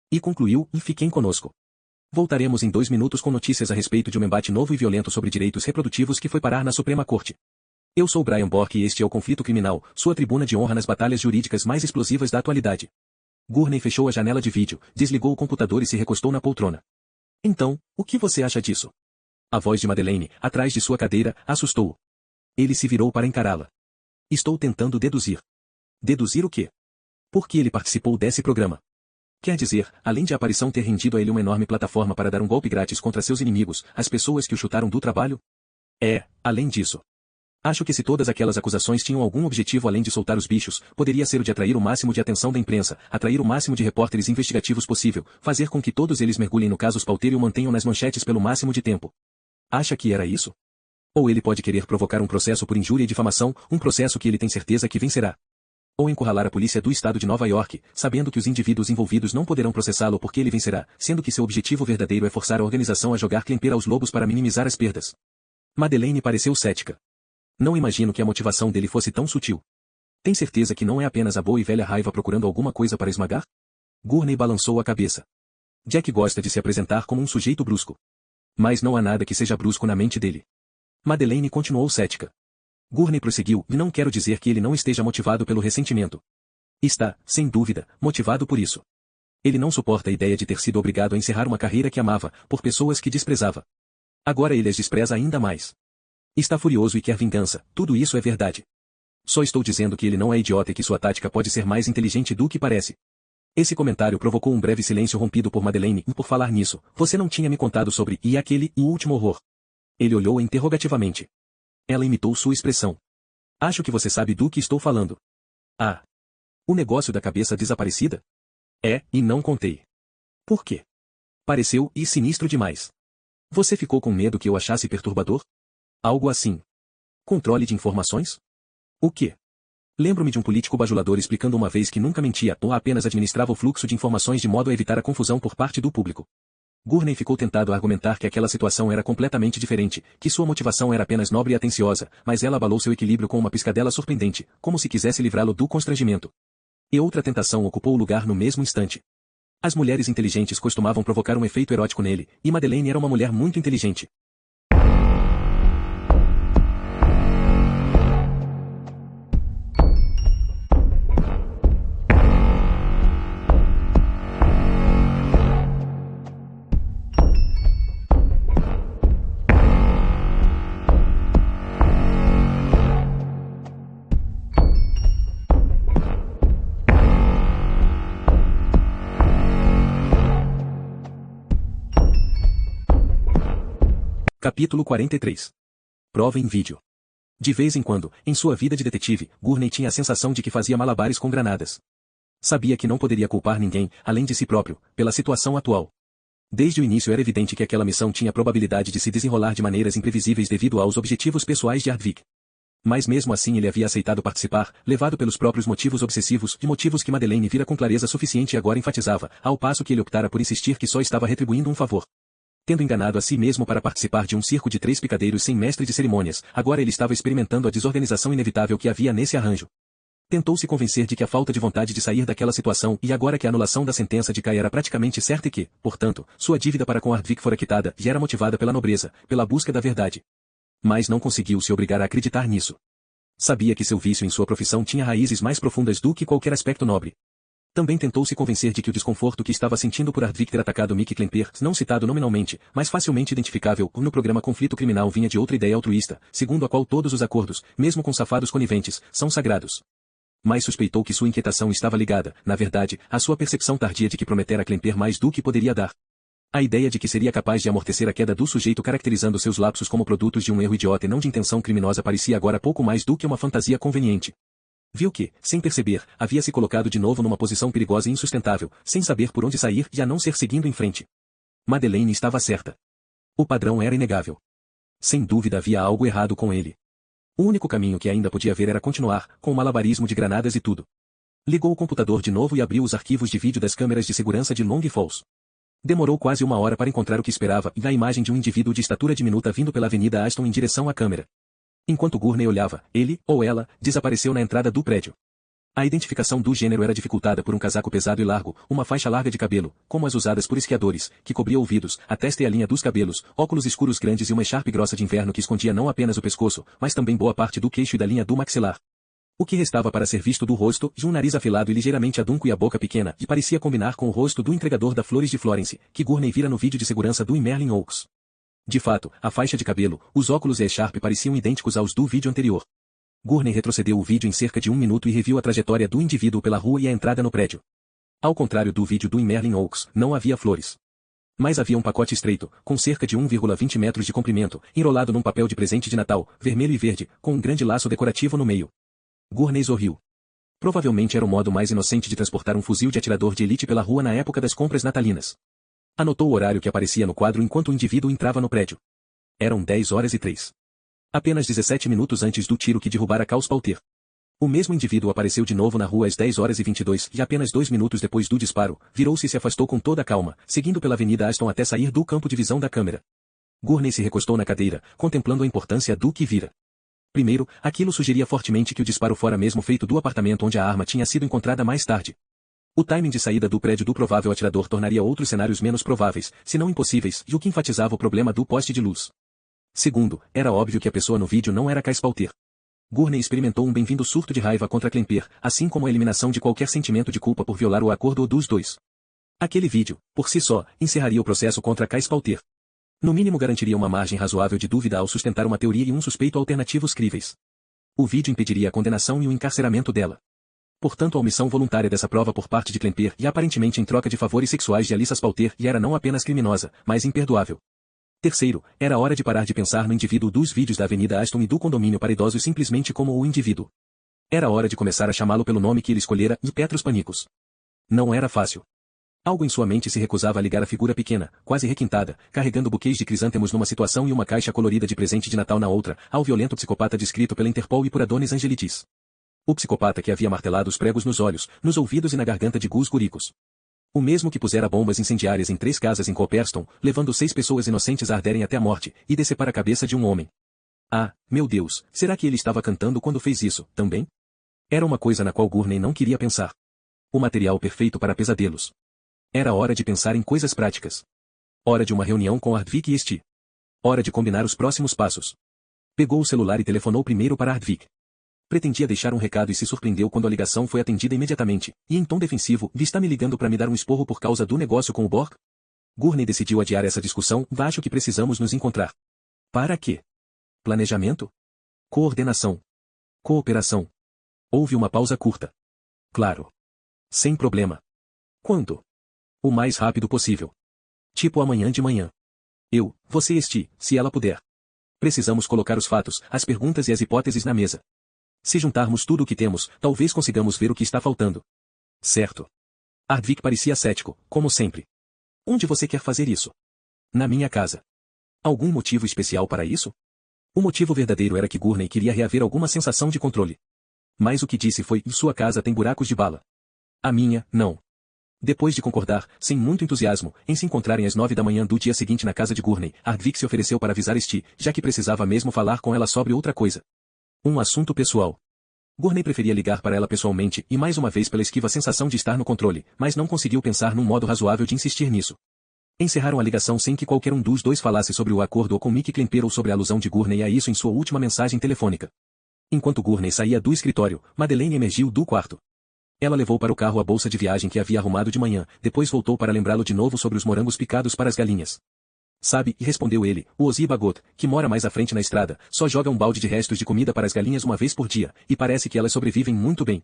E concluiu, e fiquem conosco. Voltaremos em 2 minutos com notícias a respeito de um embate novo e violento sobre direitos reprodutivos que foi parar na Suprema Corte. Eu sou Brian Bork e este é o Conflito Criminal, sua tribuna de honra nas batalhas jurídicas mais explosivas da atualidade. Gurney fechou a janela de vídeo, desligou o computador e se recostou na poltrona. Então, o que você acha disso? A voz de Madeleine, atrás de sua cadeira, assustou-o. Ele se virou para encará-la. Estou tentando deduzir. Deduzir o quê? Por que ele participou desse programa? Quer dizer, além de a aparição ter rendido a ele uma enorme plataforma para dar um golpe grátis contra seus inimigos, as pessoas que o chutaram do trabalho? Além disso. Acho que se todas aquelas acusações tinham algum objetivo além de soltar os bichos, poderia ser o de atrair o máximo de atenção da imprensa, atrair o máximo de repórteres investigativos possível, fazer com que todos eles mergulhem no caso Palter e o mantenham nas manchetes pelo máximo de tempo. Acha que era isso? Ou ele pode querer provocar um processo por injúria e difamação, um processo que ele tem certeza que vencerá. Ou encurralar a polícia do estado de Nova York, sabendo que os indivíduos envolvidos não poderão processá-lo porque ele vencerá, sendo que seu objetivo verdadeiro é forçar a organização a jogar clempeira aos lobos para minimizar as perdas. Madeleine pareceu cética. Não imagino que a motivação dele fosse tão sutil. Tem certeza que não é apenas a boa e velha raiva procurando alguma coisa para esmagar? Gurney balançou a cabeça. Jack gosta de se apresentar como um sujeito brusco. Mas não há nada que seja brusco na mente dele. Madeleine continuou cética. Gurney prosseguiu, e não quero dizer que ele não esteja motivado pelo ressentimento. Está, sem dúvida, motivado por isso. Ele não suporta a ideia de ter sido obrigado a encerrar uma carreira que amava, por pessoas que desprezava. Agora ele as despreza ainda mais. Está furioso e quer vingança, tudo isso é verdade. Só estou dizendo que ele não é idiota e que sua tática pode ser mais inteligente do que parece. Esse comentário provocou um breve silêncio rompido por Madeleine, e por falar nisso, você não tinha me contado sobre, e aquele, o último horror. Ele olhou-a interrogativamente. Ela imitou sua expressão. Acho que você sabe do que estou falando. Ah. O negócio da cabeça desaparecida? É, e não contei. Por quê? Pareceu e sinistro demais. Você ficou com medo que eu achasse perturbador? Algo assim. Controle de informações? O quê? Lembro-me de um político bajulador explicando uma vez que nunca mentia ou apenas administrava o fluxo de informações de modo a evitar a confusão por parte do público. Gurney ficou tentado a argumentar que aquela situação era completamente diferente, que sua motivação era apenas nobre e atenciosa, mas ela abalou seu equilíbrio com uma piscadela surpreendente, como se quisesse livrá-lo do constrangimento. E outra tentação ocupou o lugar no mesmo instante. As mulheres inteligentes costumavam provocar um efeito erótico nele, e Madeleine era uma mulher muito inteligente. Capítulo 43. Prova em vídeo. De vez em quando, em sua vida de detetive, Gurney tinha a sensação de que fazia malabares com granadas. Sabia que não poderia culpar ninguém, além de si próprio, pela situação atual. Desde o início era evidente que aquela missão tinha probabilidade de se desenrolar de maneiras imprevisíveis devido aos objetivos pessoais de Hardwick. Mas mesmo assim ele havia aceitado participar, levado pelos próprios motivos obsessivos e motivos que Madeleine vira com clareza suficiente e agora enfatizava, ao passo que ele optara por insistir que só estava retribuindo um favor. Tendo enganado a si mesmo para participar de um circo de 3 picadeiros sem mestre de cerimônias, agora ele estava experimentando a desorganização inevitável que havia nesse arranjo. Tentou se convencer de que a falta de vontade de sair daquela situação e agora que a anulação da sentença de Kai era praticamente certa e que, portanto, sua dívida para com Hardwick fora quitada e era motivada pela nobreza, pela busca da verdade. Mas não conseguiu se obrigar a acreditar nisso. Sabia que seu vício em sua profissão tinha raízes mais profundas do que qualquer aspecto nobre. Também tentou se convencer de que o desconforto que estava sentindo por Hardwick ter atacado Mickey Klemper, não citado nominalmente, mas facilmente identificável no programa Conflito Criminal vinha de outra ideia altruísta, segundo a qual todos os acordos, mesmo com safados coniventes, são sagrados. Mas suspeitou que sua inquietação estava ligada, na verdade, à sua percepção tardia de que prometera Klemper mais do que poderia dar. A ideia de que seria capaz de amortecer a queda do sujeito caracterizando seus lapsos como produtos de um erro idiota e não de intenção criminosa parecia agora pouco mais do que uma fantasia conveniente. Viu que, sem perceber, havia se colocado de novo numa posição perigosa e insustentável, sem saber por onde sair e a não ser seguindo em frente. Madeleine estava certa. O padrão era inegável. Sem dúvida havia algo errado com ele. O único caminho que ainda podia ver era continuar, com o malabarismo de granadas e tudo. Ligou o computador de novo e abriu os arquivos de vídeo das câmeras de segurança de Long Falls. Demorou quase 1 hora para encontrar o que esperava e a imagem de um indivíduo de estatura diminuta vindo pela Avenida Aston em direção à câmera. Enquanto Gurney olhava, ele, ou ela, desapareceu na entrada do prédio. A identificação do gênero era dificultada por um casaco pesado e largo, uma faixa larga de cabelo, como as usadas por esquiadores, que cobria ouvidos, a testa e a linha dos cabelos, óculos escuros grandes e uma echarpe grossa de inverno que escondia não apenas o pescoço, mas também boa parte do queixo e da linha do maxilar. O que restava para ser visto do rosto, de um nariz afilado e ligeiramente adunco e a boca pequena, e parecia combinar com o rosto do entregador da Flores de Florence, que Gurney vira no vídeo de segurança do Merlin Oaks. De fato, a faixa de cabelo, os óculos e a echarpe pareciam idênticos aos do vídeo anterior. Gurney retrocedeu o vídeo em cerca de 1 minuto e reviu a trajetória do indivíduo pela rua e a entrada no prédio. Ao contrário do vídeo do Merlin Oaks, não havia flores. Mas havia um pacote estreito, com cerca de 1,20 metros de comprimento, enrolado num papel de presente de Natal, vermelho e verde, com um grande laço decorativo no meio. Gurney sorriu. Provavelmente era o modo mais inocente de transportar um fuzil de atirador de elite pela rua na época das compras natalinas. Anotou o horário que aparecia no quadro enquanto o indivíduo entrava no prédio. Eram 10h03. Apenas 17 minutos antes do tiro que derrubara Caos Pauter. O mesmo indivíduo apareceu de novo na rua às 10h22 e apenas 2 minutos depois do disparo, virou-se e se afastou com toda a calma, seguindo pela Avenida Aston até sair do campo de visão da câmera. Gurney se recostou na cadeira, contemplando a importância do que vira. Primeiro, aquilo sugeria fortemente que o disparo fora mesmo feito do apartamento onde a arma tinha sido encontrada mais tarde. O timing de saída do prédio do provável atirador tornaria outros cenários menos prováveis, se não impossíveis, e o que enfatizava o problema do poste de luz. Segundo, era óbvio que a pessoa no vídeo não era Cass Pauter. Gurney experimentou um bem-vindo surto de raiva contra Klemper, assim como a eliminação de qualquer sentimento de culpa por violar o acordo dos dois. Aquele vídeo, por si só, encerraria o processo contra Cass Pauter. No mínimo garantiria uma margem razoável de dúvida ao sustentar uma teoria e um suspeito alternativos críveis. O vídeo impediria a condenação e o encarceramento dela. Portanto, a omissão voluntária dessa prova por parte de Klemper e aparentemente em troca de favores sexuais de Alyssa Pauter e era não apenas criminosa, mas imperdoável. Terceiro, era hora de parar de pensar no indivíduo dos vídeos da Avenida Aston e do condomínio para idosos simplesmente como o indivíduo. Era hora de começar a chamá-lo pelo nome que ele escolhera, de Petrus Panicos. Não era fácil. Algo em sua mente se recusava a ligar a figura pequena, quase requintada, carregando buquês de crisântemos numa situação e uma caixa colorida de presente de Natal na outra, ao violento psicopata descrito pela Interpol e por Adonis Angelitis. O psicopata que havia martelado os pregos nos olhos, nos ouvidos e na garganta de Gus Guricos. O mesmo que pusera bombas incendiárias em 3 casas em Copperston, levando 6 pessoas inocentes a arderem até a morte, e decepar a cabeça de um homem. Ah, meu Deus, será que ele estava cantando quando fez isso, também? Era uma coisa na qual Gurney não queria pensar. O material perfeito para pesadelos. Era hora de pensar em coisas práticas. Hora de uma reunião com Ardvik e Sti. Hora de combinar os próximos passos. Pegou o celular e telefonou primeiro para Ardvik. Pretendia deixar um recado e se surpreendeu quando a ligação foi atendida imediatamente, e em tom defensivo, está me ligando para me dar um esporro por causa do negócio com o Borg? Gurney decidiu adiar essa discussão, acho que precisamos nos encontrar. Para quê? Planejamento? Coordenação? Cooperação? Houve uma pausa curta. Claro. Sem problema. Quando? O mais rápido possível. Tipo amanhã de manhã. Você e Sti, se ela puder. Precisamos colocar os fatos, as perguntas e as hipóteses na mesa. Se juntarmos tudo o que temos, talvez consigamos ver o que está faltando. Certo. Ardvik parecia cético, como sempre. Onde você quer fazer isso? Na minha casa. Algum motivo especial para isso? O motivo verdadeiro era que Gurney queria reaver alguma sensação de controle. Mas o que disse foi, sua casa tem buracos de bala. A minha, não. Depois de concordar, sem muito entusiasmo, em se encontrarem às 9 da manhã do dia seguinte na casa de Gurney, Ardvik se ofereceu para avisar Sti, já que precisava mesmo falar com ela sobre outra coisa. Um assunto pessoal. Gurney preferia ligar para ela pessoalmente e mais uma vez pela esquiva sensação de estar no controle, mas não conseguiu pensar num modo razoável de insistir nisso. Encerraram a ligação sem que qualquer um dos dois falasse sobre o acordo ou com Mick Klemper ou sobre a alusão de Gurney a isso em sua última mensagem telefônica. Enquanto Gurney saía do escritório, Madeleine emergiu do quarto. Ela levou para o carro a bolsa de viagem que havia arrumado de manhã, depois voltou para lembrá-lo de novo sobre os morangos picados para as galinhas. Sabe, e respondeu ele, o Ozzy Bagot, que mora mais à frente na estrada, só joga um balde de restos de comida para as galinhas uma vez por dia, e parece que elas sobrevivem muito bem.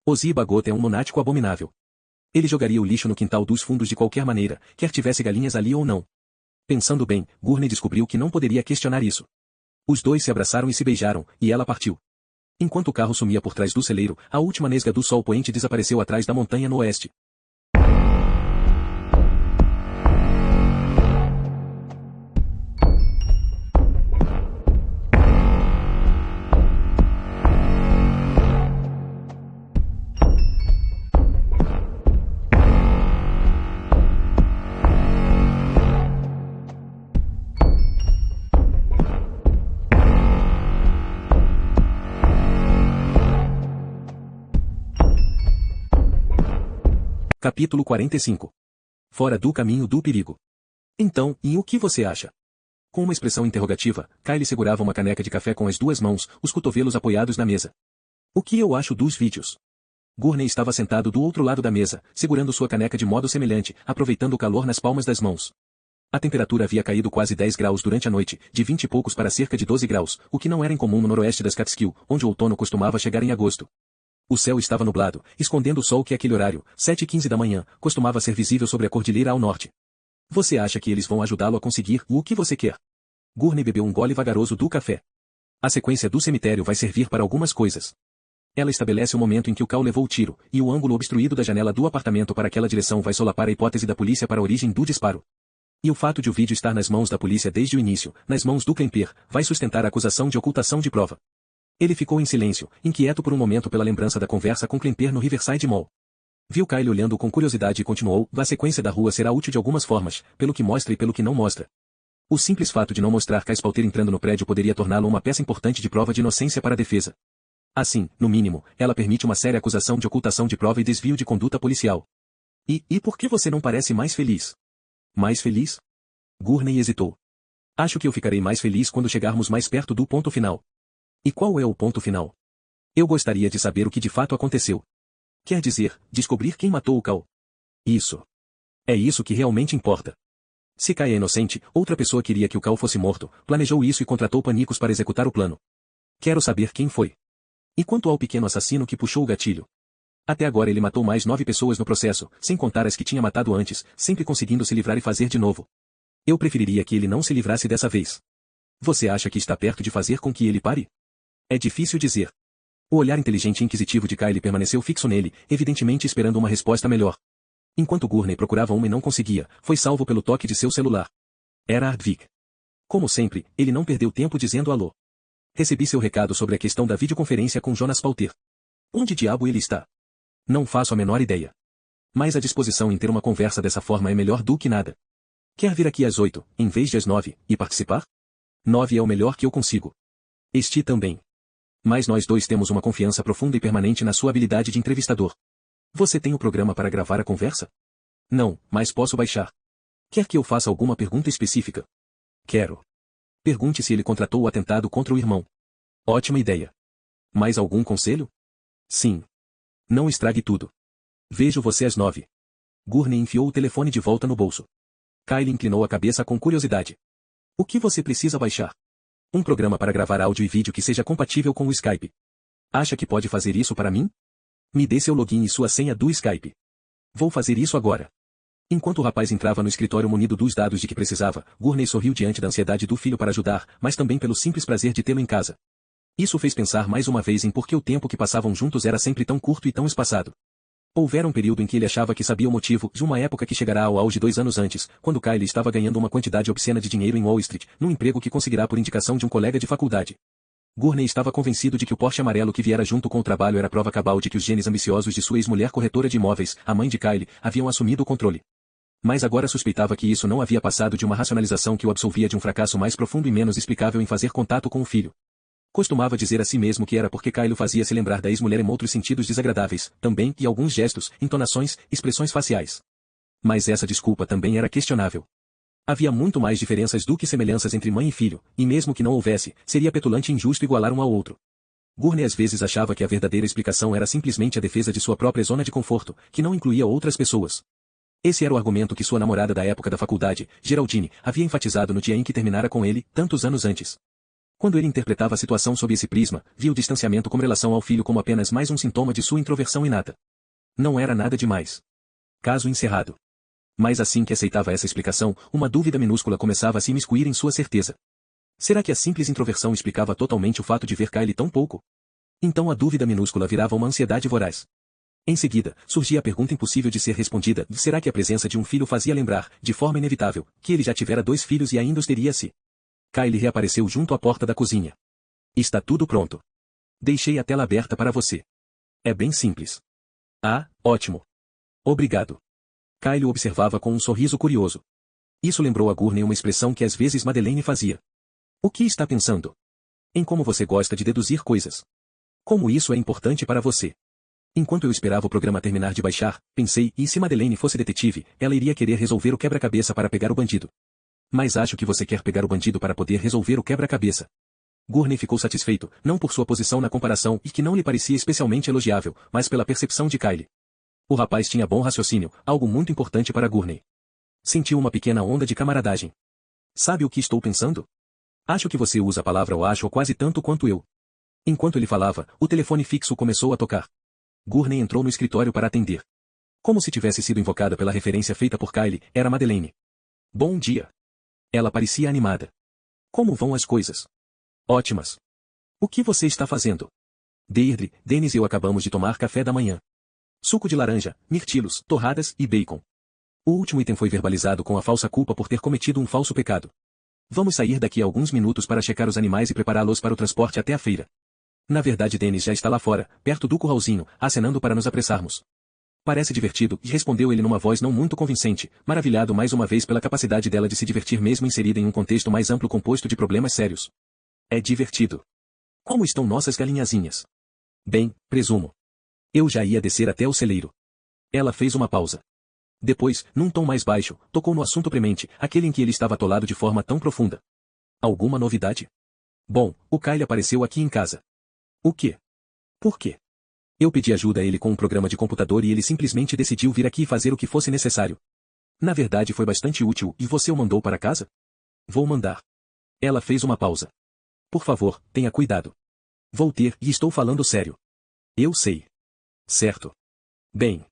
Ozzy Bagot é um lunático abominável. Ele jogaria o lixo no quintal dos fundos de qualquer maneira, quer tivesse galinhas ali ou não. Pensando bem, Gurney descobriu que não poderia questionar isso. Os dois se abraçaram e se beijaram, e ela partiu. Enquanto o carro sumia por trás do celeiro, a última nesga do sol poente desapareceu atrás da montanha no oeste. Capítulo 45. Fora do caminho do perigo. Então, e o que você acha? Com uma expressão interrogativa, Kylie segurava uma caneca de café com as 2 mãos, os cotovelos apoiados na mesa. O que eu acho dos vídeos? Gurney estava sentado do outro lado da mesa, segurando sua caneca de modo semelhante, aproveitando o calor nas palmas das mãos. A temperatura havia caído quase 10 graus durante a noite, de 20 e poucos para cerca de 12 graus, o que não era incomum no noroeste das Catskill, onde o outono costumava chegar em agosto. O céu estava nublado, escondendo o sol que àquele horário, 7h15 da manhã, costumava ser visível sobre a cordilheira ao norte. Você acha que eles vão ajudá-lo a conseguir o que você quer? Gurney bebeu um gole vagaroso do café. A sequência do cemitério vai servir para algumas coisas. Ela estabelece o momento em que o Cal levou o tiro, e o ângulo obstruído da janela do apartamento para aquela direção vai solapar a hipótese da polícia para a origem do disparo. E o fato de o vídeo estar nas mãos da polícia desde o início, nas mãos do Klemper, vai sustentar a acusação de ocultação de prova. Ele ficou em silêncio, inquieto por um momento pela lembrança da conversa com Klemper no Riverside Mall. Viu Kylie olhando com curiosidade e continuou, a sequência da rua será útil de algumas formas, pelo que mostra e pelo que não mostra. O simples fato de não mostrar Kyle Spalter entrando no prédio poderia torná-lo uma peça importante de prova de inocência para a defesa. Assim, no mínimo, ela permite uma séria acusação de ocultação de prova e desvio de conduta policial. E por que você não parece mais feliz? Mais feliz? Gurney hesitou. Acho que eu ficarei mais feliz quando chegarmos mais perto do ponto final. E qual é o ponto final? Eu gostaria de saber o que de fato aconteceu. Quer dizer, descobrir quem matou o Cal. Isso. É isso que realmente importa. Se Kai é inocente, outra pessoa queria que o Cal fosse morto, planejou isso e contratou panicos para executar o plano. Quero saber quem foi. E quanto ao pequeno assassino que puxou o gatilho? Até agora ele matou mais 9 pessoas no processo, sem contar as que tinha matado antes, sempre conseguindo se livrar e fazer de novo. Eu preferiria que ele não se livrasse dessa vez. Você acha que está perto de fazer com que ele pare? É difícil dizer. O olhar inteligente e inquisitivo de Kyle permaneceu fixo nele, evidentemente esperando uma resposta melhor. Enquanto Gurney procurava uma e não conseguia, foi salvo pelo toque de seu celular. Era Ardvik. Como sempre, ele não perdeu tempo dizendo alô. Recebi seu recado sobre a questão da videoconferência com Jonas Palter. Onde diabo ele está? Não faço a menor ideia. Mas a disposição em ter uma conversa dessa forma é melhor do que nada. Quer vir aqui às 8, em vez de às 9, e participar? 9 é o melhor que eu consigo. Este também. Mas nós dois temos uma confiança profunda e permanente na sua habilidade de entrevistador. Você tem o programa para gravar a conversa? Não, mas posso baixar. Quer que eu faça alguma pergunta específica? Quero. Pergunte se ele contratou o atentado contra o irmão. Ótima ideia. Mais algum conselho? Sim. Não estrague tudo. Vejo você às 9. Gurney enfiou o telefone de volta no bolso. Kyle inclinou a cabeça com curiosidade. O que você precisa baixar? Um programa para gravar áudio e vídeo que seja compatível com o Skype. Acha que pode fazer isso para mim? Me dê seu login e sua senha do Skype. Vou fazer isso agora. Enquanto o rapaz entrava no escritório munido dos dados de que precisava, Gurney sorriu diante da ansiedade do filho para ajudar, mas também pelo simples prazer de tê-lo em casa. Isso fez pensar mais uma vez em por que o tempo que passavam juntos era sempre tão curto e tão espaçado. Houvera um período em que ele achava que sabia o motivo, de uma época que chegará ao auge 2 anos antes, quando Kyle estava ganhando uma quantidade obscena de dinheiro em Wall Street, num emprego que conseguirá por indicação de um colega de faculdade. Gurney estava convencido de que o Porsche amarelo que viera junto com o trabalho era prova cabal de que os genes ambiciosos de sua ex-mulher corretora de imóveis, a mãe de Kyle, haviam assumido o controle. Mas agora suspeitava que isso não havia passado de uma racionalização que o absolvia de um fracasso mais profundo e menos explicável em fazer contato com o filho. Costumava dizer a si mesmo que era porque Kyle fazia se lembrar da ex-mulher em outros sentidos desagradáveis, também, e alguns gestos, entonações, expressões faciais. Mas essa desculpa também era questionável. Havia muito mais diferenças do que semelhanças entre mãe e filho, e mesmo que não houvesse, seria petulante e injusto igualar um ao outro. Gurney às vezes achava que a verdadeira explicação era simplesmente a defesa de sua própria zona de conforto, que não incluía outras pessoas. Esse era o argumento que sua namorada da época da faculdade, Geraldine, havia enfatizado no dia em que terminara com ele, tantos anos antes. Quando ele interpretava a situação sob esse prisma, via o distanciamento com relação ao filho como apenas mais um sintoma de sua introversão inata. Não era nada demais. Caso encerrado. Mas assim que aceitava essa explicação, uma dúvida minúscula começava a se imiscuir em sua certeza. Será que a simples introversão explicava totalmente o fato de ver Kyle tão pouco? Então a dúvida minúscula virava uma ansiedade voraz. Em seguida, surgia a pergunta impossível de ser respondida: será que a presença de um filho fazia lembrar, de forma inevitável, que ele já tivera 2 filhos e ainda os teria se? Kyle reapareceu junto à porta da cozinha. Está tudo pronto. Deixei a tela aberta para você. É bem simples. Ah, ótimo. Obrigado. Kyle observava com um sorriso curioso. Isso lembrou a Gurney uma expressão que às vezes Madeleine fazia. O que está pensando? Em como você gosta de deduzir coisas. Como isso é importante para você. Enquanto eu esperava o programa terminar de baixar, pensei, e se Madeleine fosse detetive, ela iria querer resolver o quebra-cabeça para pegar o bandido. Mas acho que você quer pegar o bandido para poder resolver o quebra-cabeça. Gurney ficou satisfeito, não por sua posição na comparação e que não lhe parecia especialmente elogiável, mas pela percepção de Kyle. O rapaz tinha bom raciocínio, algo muito importante para Gurney. Sentiu uma pequena onda de camaradagem. Sabe o que estou pensando? Acho que você usa a palavra "eu acho" quase tanto quanto eu. Enquanto ele falava, o telefone fixo começou a tocar. Gurney entrou no escritório para atender. Como se tivesse sido invocada pela referência feita por Kyle, era Madeleine. Bom dia. Ela parecia animada. Como vão as coisas? Ótimas. O que você está fazendo? Deirdre, Dennis e eu acabamos de tomar café da manhã. Suco de laranja, mirtilos, torradas e bacon. O último item foi verbalizado com a falsa culpa por ter cometido um falso pecado. Vamos sair daqui a alguns minutos para checar os animais e prepará-los para o transporte até a feira. Na verdade, Dennis já está lá fora, perto do curralzinho, acenando para nos apressarmos. Parece divertido, respondeu ele numa voz não muito convincente, maravilhado mais uma vez pela capacidade dela de se divertir mesmo inserida em um contexto mais amplo composto de problemas sérios. É divertido. Como estão nossas galinhazinhas? Bem, presumo. Eu já ia descer até o celeiro. Ela fez uma pausa. Depois, num tom mais baixo, tocou no assunto premente, aquele em que ele estava atolado de forma tão profunda. Alguma novidade? Bom, o Kyle apareceu aqui em casa. O quê? Por quê? Eu pedi ajuda a ele com um programa de computador e ele simplesmente decidiu vir aqui e fazer o que fosse necessário. Na verdade foi bastante útil, e você o mandou para casa? Vou mandar. Ela fez uma pausa. Por favor, tenha cuidado. Vou ter, e estou falando sério. Eu sei. Certo. Bem.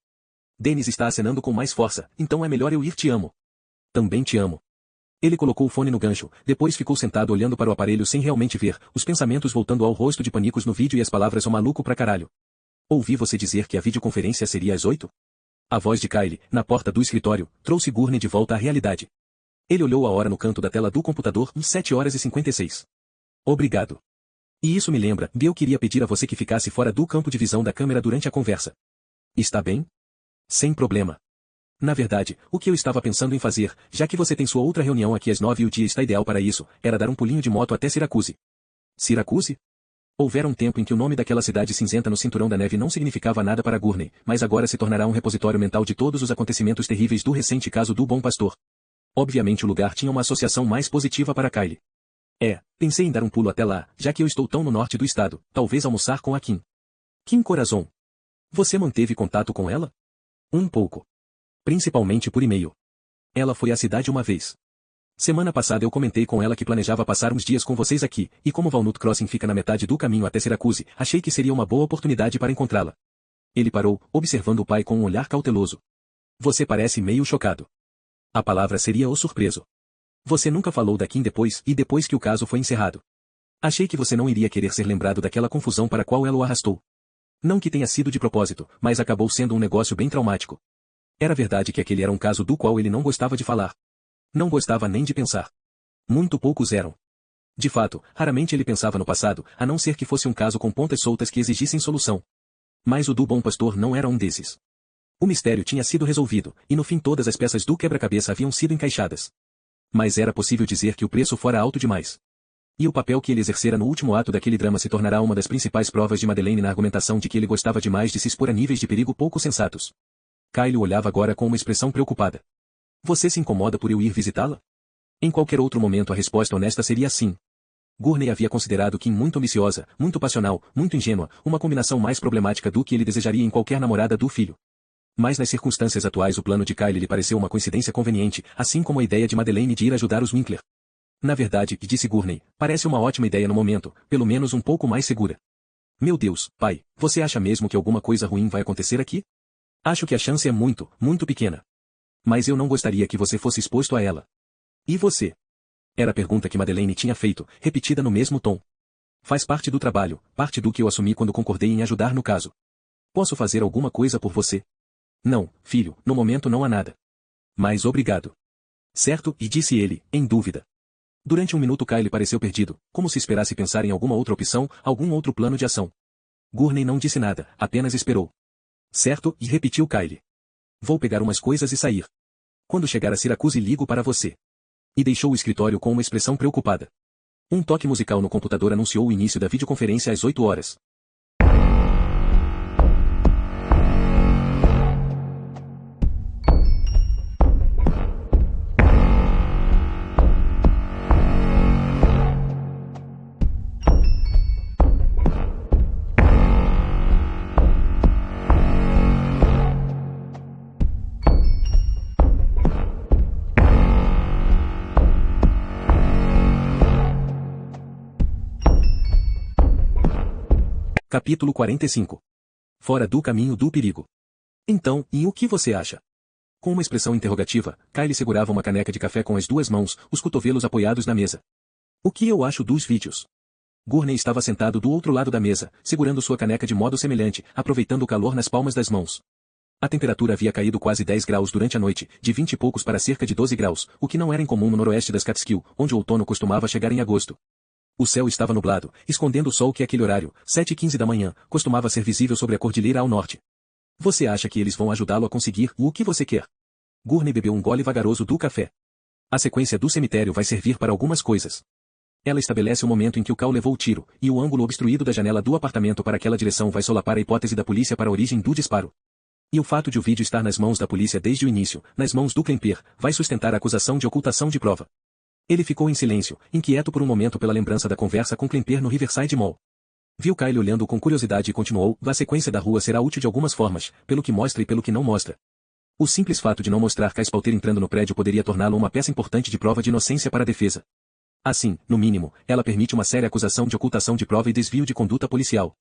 Dennis está acenando com mais força, então é melhor eu ir. Te amo. Também te amo. Ele colocou o fone no gancho, depois ficou sentado olhando para o aparelho sem realmente ver, os pensamentos voltando ao rosto de Panicos no vídeo e as palavras "ô maluco pra caralho". Ouvi você dizer que a videoconferência seria às 8? A voz de Kyle, na porta do escritório, trouxe Gurney de volta à realidade. Ele olhou a hora no canto da tela do computador, 7h56. Obrigado. E isso me lembra, eu queria pedir a você que ficasse fora do campo de visão da câmera durante a conversa. Está bem? Sem problema. Na verdade, o que eu estava pensando em fazer, já que você tem sua outra reunião aqui às 9 e o dia está ideal para isso, era dar um pulinho de moto até Syracuse. Syracuse? Houvera um tempo em que o nome daquela cidade cinzenta no cinturão da neve não significava nada para Gurney, mas agora se tornará um repositório mental de todos os acontecimentos terríveis do recente caso do Bom Pastor. Obviamente o lugar tinha uma associação mais positiva para Kyle. Pensei em dar um pulo até lá, já que eu estou tão no norte do estado, talvez almoçar com a Kim. Kim Corazon. Você manteve contato com ela? Um pouco. Principalmente por e-mail. Ela foi à cidade uma vez. Semana passada eu comentei com ela que planejava passar uns dias com vocês aqui, e como Walnut Crossing fica na metade do caminho até Syracuse, achei que seria uma boa oportunidade para encontrá-la. Ele parou, observando o pai com um olhar cauteloso. Você parece meio chocado. A palavra seria o surpreso. Você nunca falou da Kim depois que o caso foi encerrado. Achei que você não iria querer ser lembrado daquela confusão para a qual ela o arrastou. Não que tenha sido de propósito, mas acabou sendo um negócio bem traumático. Era verdade que aquele era um caso do qual ele não gostava de falar. Não gostava nem de pensar. Muito poucos eram. De fato, raramente ele pensava no passado, a não ser que fosse um caso com pontas soltas que exigissem solução. Mas o do Bom Pastor não era um desses. O mistério tinha sido resolvido, e no fim todas as peças do quebra-cabeça haviam sido encaixadas. Mas era possível dizer que o preço fora alto demais. E o papel que ele exercera no último ato daquele drama se tornará uma das principais provas de Madeleine na argumentação de que ele gostava demais de se expor a níveis de perigo pouco sensatos. Kyle olhava agora com uma expressão preocupada. Você se incomoda por eu ir visitá-la? Em qualquer outro momento a resposta honesta seria sim. Gurney havia considerado Kim muito ambiciosa, muito passional, muito ingênua, uma combinação mais problemática do que ele desejaria em qualquer namorada do filho. Mas nas circunstâncias atuais o plano de Kyle lhe pareceu uma coincidência conveniente, assim como a ideia de Madeleine de ir ajudar os Winkler. Na verdade, disse Gurney, parece uma ótima ideia no momento, pelo menos um pouco mais segura. Meu Deus, pai, você acha mesmo que alguma coisa ruim vai acontecer aqui? Acho que a chance é muito, muito pequena. Mas eu não gostaria que você fosse exposto a ela. E você? Era a pergunta que Madeleine tinha feito, repetida no mesmo tom. Faz parte do trabalho, parte do que eu assumi quando concordei em ajudar no caso. Posso fazer alguma coisa por você? Não, filho, no momento não há nada. Mas obrigado. Certo, e disse ele, em dúvida. Durante um minuto Kyle pareceu perdido, como se esperasse pensar em alguma outra opção, algum outro plano de ação. Gurney não disse nada, apenas esperou. Certo, e repetiu Kyle. Vou pegar umas coisas e sair. Quando chegar a Syracuse ligo para você. E deixou o escritório com uma expressão preocupada. Um toque musical no computador anunciou o início da videoconferência às 8 horas. Capítulo 45. Fora do caminho do perigo. Então, e o que você acha? Com uma expressão interrogativa, Kyle segurava uma caneca de café com as duas mãos, os cotovelos apoiados na mesa. O que eu acho dos vídeos? Gurney estava sentado do outro lado da mesa, segurando sua caneca de modo semelhante, aproveitando o calor nas palmas das mãos. A temperatura havia caído quase 10 graus durante a noite, de 20 e poucos para cerca de 12 graus, o que não era incomum no noroeste das Catskill, onde o outono costumava chegar em agosto. O céu estava nublado, escondendo o sol que àquele horário, 7h15 da manhã, costumava ser visível sobre a cordilheira ao norte. Você acha que eles vão ajudá-lo a conseguir o que você quer? Gurney bebeu um gole vagaroso do café. A sequência do cemitério vai servir para algumas coisas. Ela estabelece o momento em que o Cal levou o tiro, e o ângulo obstruído da janela do apartamento para aquela direção vai solapar a hipótese da polícia para a origem do disparo. E o fato de o vídeo estar nas mãos da polícia desde o início, nas mãos do Klemper, vai sustentar a acusação de ocultação de prova. Ele ficou em silêncio, inquieto por um momento pela lembrança da conversa com Klemper no Riverside Mall. Viu Kyle olhando com curiosidade e continuou, a sequência da rua será útil de algumas formas, pelo que mostra e pelo que não mostra. O simples fato de não mostrar Kyle Spalter entrando no prédio poderia torná-lo uma peça importante de prova de inocência para a defesa. Assim, no mínimo, ela permite uma séria acusação de ocultação de prova e desvio de conduta policial.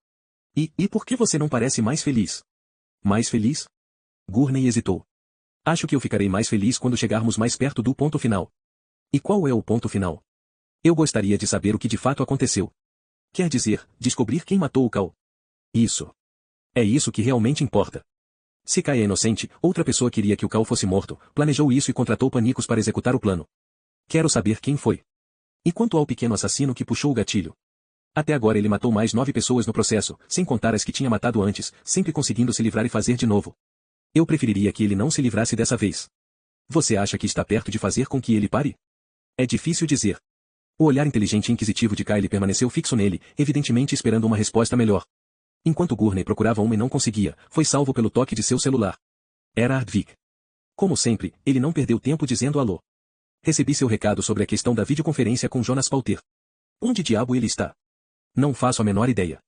E por que você não parece mais feliz? Mais feliz? Gurney hesitou. Acho que eu ficarei mais feliz quando chegarmos mais perto do ponto final. E qual é o ponto final? Eu gostaria de saber o que de fato aconteceu. Quer dizer, descobrir quem matou o Cal. Isso. É isso que realmente importa. Se Kai é inocente, outra pessoa queria que o Cal fosse morto, planejou isso e contratou panicos para executar o plano. Quero saber quem foi. E quanto ao pequeno assassino que puxou o gatilho? Até agora ele matou mais 9 pessoas no processo, sem contar as que tinha matado antes, sempre conseguindo se livrar e fazer de novo. Eu preferiria que ele não se livrasse dessa vez. Você acha que está perto de fazer com que ele pare? É difícil dizer. O olhar inteligente e inquisitivo de Kyle permaneceu fixo nele, evidentemente esperando uma resposta melhor. Enquanto Gurney procurava uma e não conseguia, foi salvo pelo toque de seu celular. Era Ardvik. Como sempre, ele não perdeu tempo dizendo alô. Recebi seu recado sobre a questão da videoconferência com Jonas Palter. Onde diabo ele está? Não faço a menor ideia.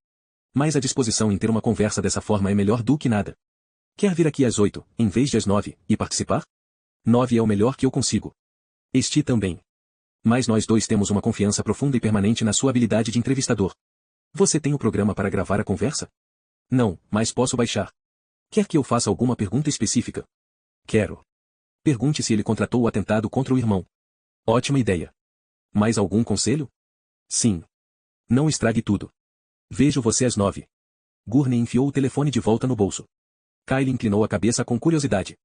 Mas a disposição em ter uma conversa dessa forma é melhor do que nada. Quer vir aqui às 8, em vez de às 9, e participar? 9 é o melhor que eu consigo. Este também. Mas nós dois temos uma confiança profunda e permanente na sua habilidade de entrevistador. Você tem o programa para gravar a conversa? Não, mas posso baixar. Quer que eu faça alguma pergunta específica? Quero. Pergunte se ele contratou o atentado contra o irmão. Ótima ideia. Mais algum conselho? Sim. Não estrague tudo. Vejo você às 9. Gurney enfiou o telefone de volta no bolso. Kyle inclinou a cabeça com curiosidade.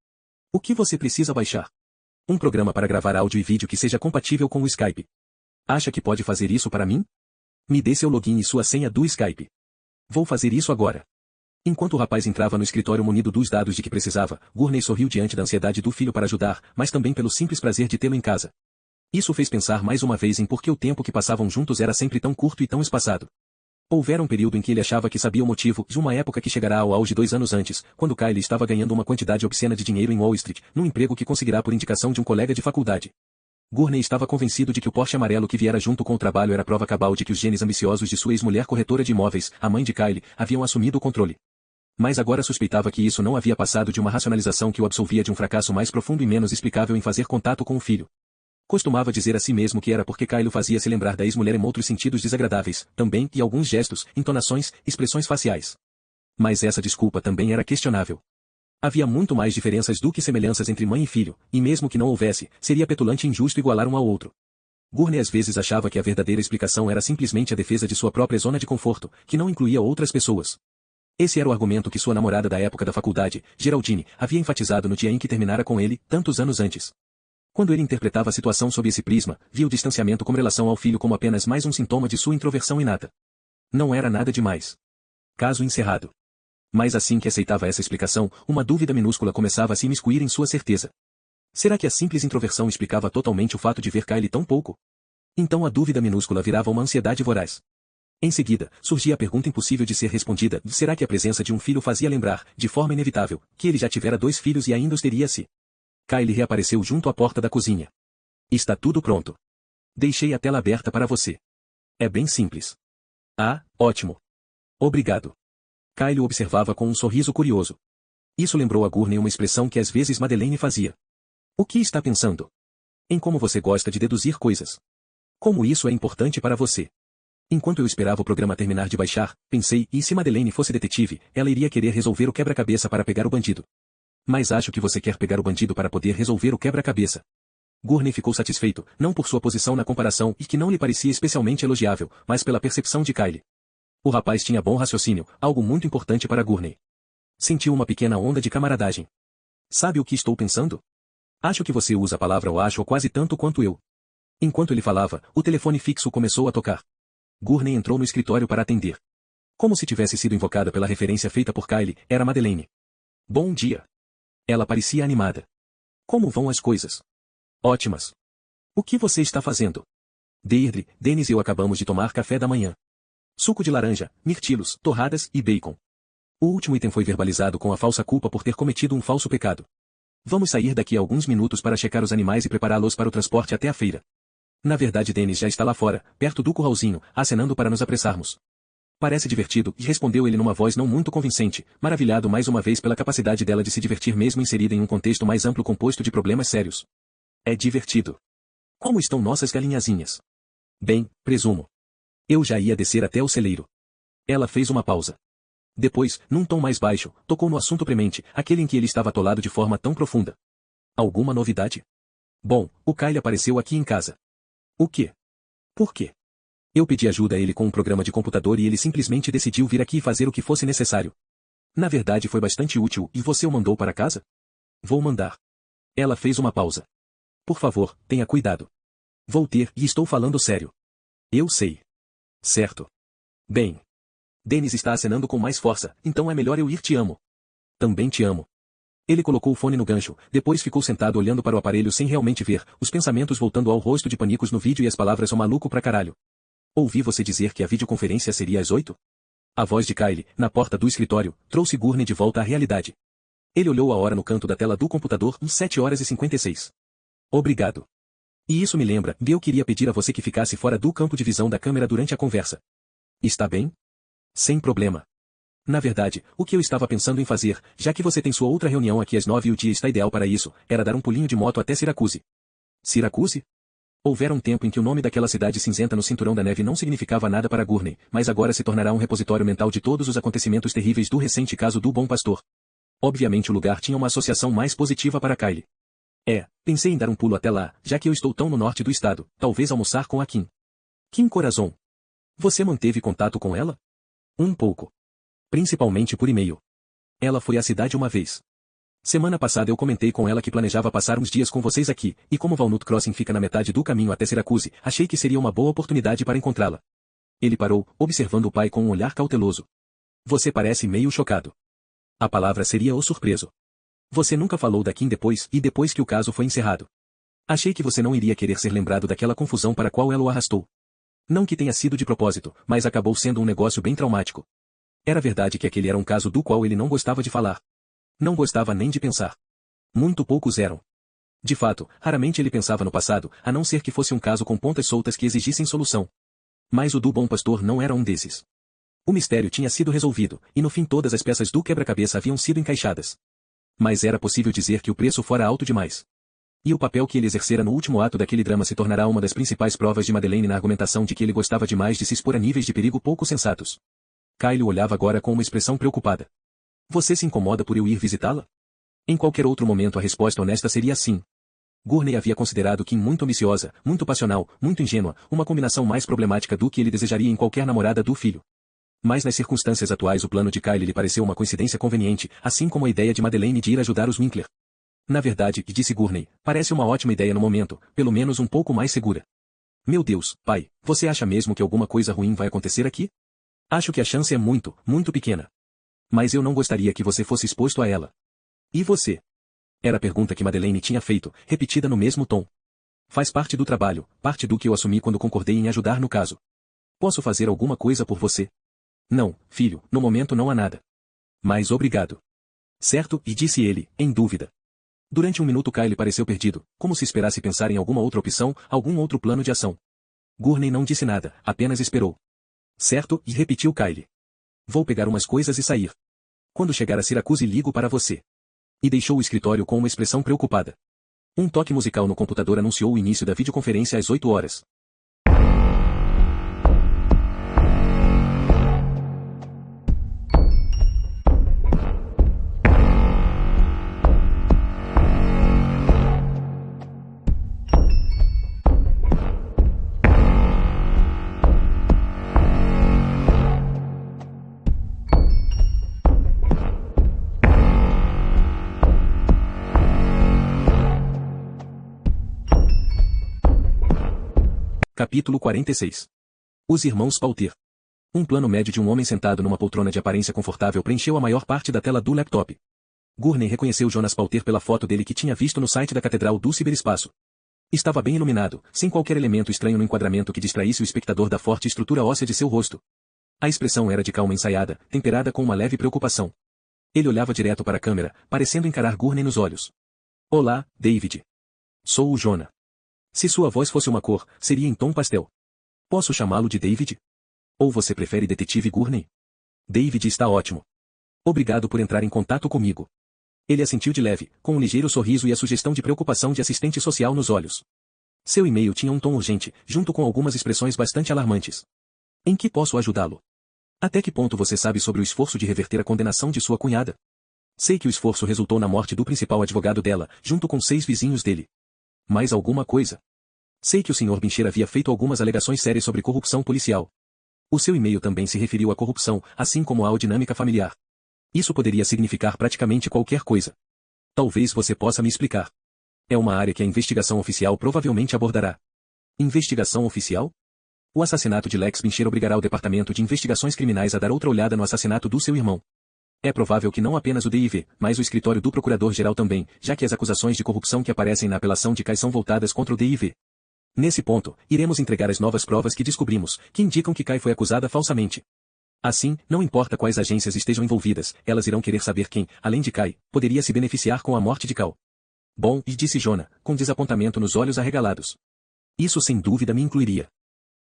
O que você precisa baixar? Um programa para gravar áudio e vídeo que seja compatível com o Skype. Acha que pode fazer isso para mim? Me dê seu login e sua senha do Skype. Vou fazer isso agora. Enquanto o rapaz entrava no escritório munido dos dados de que precisava, Gurney sorriu diante da ansiedade do filho para ajudar, mas também pelo simples prazer de tê-lo em casa. Isso fez pensar mais uma vez em por que o tempo que passavam juntos era sempre tão curto e tão espaçado. Houvera um período em que ele achava que sabia o motivo, de uma época que chegará ao auge 2 anos antes, quando Kyle estava ganhando uma quantidade obscena de dinheiro em Wall Street, num emprego que conseguirá por indicação de um colega de faculdade. Gurney estava convencido de que o Porsche amarelo que viera junto com o trabalho era prova cabal de que os genes ambiciosos de sua ex-mulher corretora de imóveis, a mãe de Kyle, haviam assumido o controle. Mas agora suspeitava que isso não havia passado de uma racionalização que o absolvia de um fracasso mais profundo e menos explicável em fazer contato com o filho. Costumava dizer a si mesmo que era porque Kyle fazia se lembrar da ex-mulher em outros sentidos desagradáveis, também, e alguns gestos, entonações, expressões faciais. Mas essa desculpa também era questionável. Havia muito mais diferenças do que semelhanças entre mãe e filho, e mesmo que não houvesse, seria petulante e injusto igualar um ao outro. Gurney às vezes achava que a verdadeira explicação era simplesmente a defesa de sua própria zona de conforto, que não incluía outras pessoas. Esse era o argumento que sua namorada da época da faculdade, Geraldine, havia enfatizado no dia em que terminara com ele, tantos anos antes. Quando ele interpretava a situação sob esse prisma, via o distanciamento com relação ao filho como apenas mais um sintoma de sua introversão inata. Não era nada demais. Caso encerrado. Mas assim que aceitava essa explicação, uma dúvida minúscula começava a se imiscuir em sua certeza. Será que a simples introversão explicava totalmente o fato de ver Kyle tão pouco? Então a dúvida minúscula virava uma ansiedade voraz. Em seguida, surgia a pergunta impossível de ser respondida: será que a presença de um filho fazia lembrar, de forma inevitável, que ele já tivera 2 filhos e ainda os teria se? Kyle reapareceu junto à porta da cozinha. Está tudo pronto. Deixei a tela aberta para você. É bem simples. Ah, ótimo. Obrigado. Kyle observava com um sorriso curioso. Isso lembrou a Gurney uma expressão que às vezes Madeleine fazia. O que está pensando? Em como você gosta de deduzir coisas. Como isso é importante para você. Enquanto eu esperava o programa terminar de baixar, pensei, e se Madeleine fosse detetive, ela iria querer resolver o quebra-cabeça para pegar o bandido. Mas acho que você quer pegar o bandido para poder resolver o quebra-cabeça. Gurney ficou satisfeito, não por sua posição na comparação e que não lhe parecia especialmente elogiável, mas pela percepção de Kyle. O rapaz tinha bom raciocínio, algo muito importante para Gurney. Sentiu uma pequena onda de camaradagem. Sabe o que estou pensando? Acho que você usa a palavra "eu acho" quase tanto quanto eu. Enquanto ele falava, o telefone fixo começou a tocar. Gurney entrou no escritório para atender. Como se tivesse sido invocada pela referência feita por Kyle, era Madeleine. Bom dia. Ela parecia animada. Como vão as coisas? Ótimas. O que você está fazendo? Deirdre, Dennis e eu acabamos de tomar café da manhã. Suco de laranja, mirtilos, torradas e bacon. O último item foi verbalizado com a falsa culpa por ter cometido um falso pecado. Vamos sair daqui a alguns minutos para checar os animais e prepará-los para o transporte até a feira. Na verdade, Dennis já está lá fora, perto do curralzinho, acenando para nos apressarmos. Parece divertido, e respondeu ele numa voz não muito convincente, maravilhado mais uma vez pela capacidade dela de se divertir mesmo inserida em um contexto mais amplo composto de problemas sérios. É divertido. Como estão nossas galinhazinhas? Bem, presumo. Eu já ia descer até o celeiro. Ela fez uma pausa. Depois, num tom mais baixo, tocou no assunto premente, aquele em que ele estava atolado de forma tão profunda. Alguma novidade? Bom, o Kyle apareceu aqui em casa. O quê? Por quê? Eu pedi ajuda a ele com um programa de computador e ele simplesmente decidiu vir aqui e fazer o que fosse necessário. Na verdade foi bastante útil e você o mandou para casa? Vou mandar. Ela fez uma pausa. Por favor, tenha cuidado. Vou ter e estou falando sério. Eu sei. Certo. Bem. Dennis está acenando com mais força, então é melhor eu ir. Te amo. Também te amo. Ele colocou o fone no gancho, depois ficou sentado olhando para o aparelho sem realmente ver, os pensamentos voltando ao rosto de Panicos no vídeo e as palavras "ô maluco pra caralho". Ouvi você dizer que a videoconferência seria às 8? A voz de Kyle, na porta do escritório, trouxe Gurney de volta à realidade. Ele olhou a hora no canto da tela do computador, 7h56. Obrigado. E isso me lembra, eu queria pedir a você que ficasse fora do campo de visão da câmera durante a conversa. Está bem? Sem problema. Na verdade, o que eu estava pensando em fazer, já que você tem sua outra reunião aqui às 9 e o dia está ideal para isso, era dar um pulinho de moto até Syracuse. Syracuse? Houvera um tempo em que o nome daquela cidade cinzenta no cinturão da neve não significava nada para Gurney, mas agora se tornará um repositório mental de todos os acontecimentos terríveis do recente caso do Bom Pastor. Obviamente o lugar tinha uma associação mais positiva para Kyle. Pensei em dar um pulo até lá, já que eu estou tão no norte do estado, talvez almoçar com a Kim. Kim Corazon. Você manteve contato com ela? Um pouco. Principalmente por e-mail. Ela foi à cidade uma vez. Semana passada eu comentei com ela que planejava passar uns dias com vocês aqui, e como Walnut Crossing fica na metade do caminho até Syracuse, achei que seria uma boa oportunidade para encontrá-la. Ele parou, observando o pai com um olhar cauteloso. Você parece meio chocado. A palavra seria o surpreso. Você nunca falou da Kim depois que o caso foi encerrado. Achei que você não iria querer ser lembrado daquela confusão para a qual ela o arrastou. Não que tenha sido de propósito, mas acabou sendo um negócio bem traumático. Era verdade que aquele era um caso do qual ele não gostava de falar. Não gostava nem de pensar. Muito poucos eram. De fato, raramente ele pensava no passado, a não ser que fosse um caso com pontas soltas que exigissem solução. Mas o do Bom Pastor não era um desses. O mistério tinha sido resolvido, e no fim todas as peças do quebra-cabeça haviam sido encaixadas. Mas era possível dizer que o preço fora alto demais. E o papel que ele exercera no último ato daquele drama se tornará uma das principais provas de Madeleine na argumentação de que ele gostava demais de se expor a níveis de perigo pouco sensatos. Kyle olhava agora com uma expressão preocupada. Você se incomoda por eu ir visitá-la? Em qualquer outro momento a resposta honesta seria sim. Gurney havia considerado Kim muito ambiciosa, muito passional, muito ingênua, uma combinação mais problemática do que ele desejaria em qualquer namorada do filho. Mas nas circunstâncias atuais o plano de Kyle lhe pareceu uma coincidência conveniente, assim como a ideia de Madeleine de ir ajudar os Winkler. Na verdade, disse Gurney, parece uma ótima ideia no momento, pelo menos um pouco mais segura. Meu Deus, pai, você acha mesmo que alguma coisa ruim vai acontecer aqui? Acho que a chance é muito, muito pequena. Mas eu não gostaria que você fosse exposto a ela. E você? Era a pergunta que Madeleine tinha feito, repetida no mesmo tom. Faz parte do trabalho, parte do que eu assumi quando concordei em ajudar no caso. Posso fazer alguma coisa por você? Não, filho, no momento não há nada. Mas obrigado. Certo, e disse ele, em dúvida. Durante um minuto Kyle pareceu perdido, como se esperasse pensar em alguma outra opção, algum outro plano de ação. Gurney não disse nada, apenas esperou. Certo, e repetiu Kyle. Vou pegar umas coisas e sair. Quando chegar a Syracuse ligo para você. E deixou o escritório com uma expressão preocupada. Um toque musical no computador anunciou o início da videoconferência às 8 horas. Capítulo 46. Os irmãos Poulter. Um plano médio de um homem sentado numa poltrona de aparência confortável preencheu a maior parte da tela do laptop. Gurney reconheceu Jonas Poulter pela foto dele que tinha visto no site da Catedral do Ciberespaço. Estava bem iluminado, sem qualquer elemento estranho no enquadramento que distraísse o espectador da forte estrutura óssea de seu rosto. A expressão era de calma ensaiada, temperada com uma leve preocupação. Ele olhava direto para a câmera, parecendo encarar Gurney nos olhos. Olá, David. Sou o Jonah. Se sua voz fosse uma cor, seria em tom pastel. Posso chamá-lo de David? Ou você prefere Detetive Gurney? David está ótimo. Obrigado por entrar em contato comigo. Ele assentiu de leve, com um ligeiro sorriso e a sugestão de preocupação de assistente social nos olhos. Seu e-mail tinha um tom urgente, junto com algumas expressões bastante alarmantes. Em que posso ajudá-lo? Até que ponto você sabe sobre o esforço de reverter a condenação de sua cunhada? Sei que o esforço resultou na morte do principal advogado dela, junto com 6 vizinhos dele. Mais alguma coisa? Sei que o Sr. Bincher havia feito algumas alegações sérias sobre corrupção policial. O seu e-mail também se referiu à corrupção, assim como à dinâmica familiar. Isso poderia significar praticamente qualquer coisa. Talvez você possa me explicar. É uma área que a investigação oficial provavelmente abordará. Investigação oficial? O assassinato de Lex Bincher obrigará o Departamento de Investigações Criminais a dar outra olhada no assassinato do seu irmão. É provável que não apenas o DIV, mas o escritório do Procurador-Geral também, já que as acusações de corrupção que aparecem na apelação de Kai são voltadas contra o DIV. Nesse ponto, iremos entregar as novas provas que descobrimos, que indicam que Kai foi acusada falsamente. Assim, não importa quais agências estejam envolvidas, elas irão querer saber quem, além de Kai, poderia se beneficiar com a morte de Cal. Bom, e disse Jonah, com desapontamento nos olhos arregalados. Isso sem dúvida me incluiria.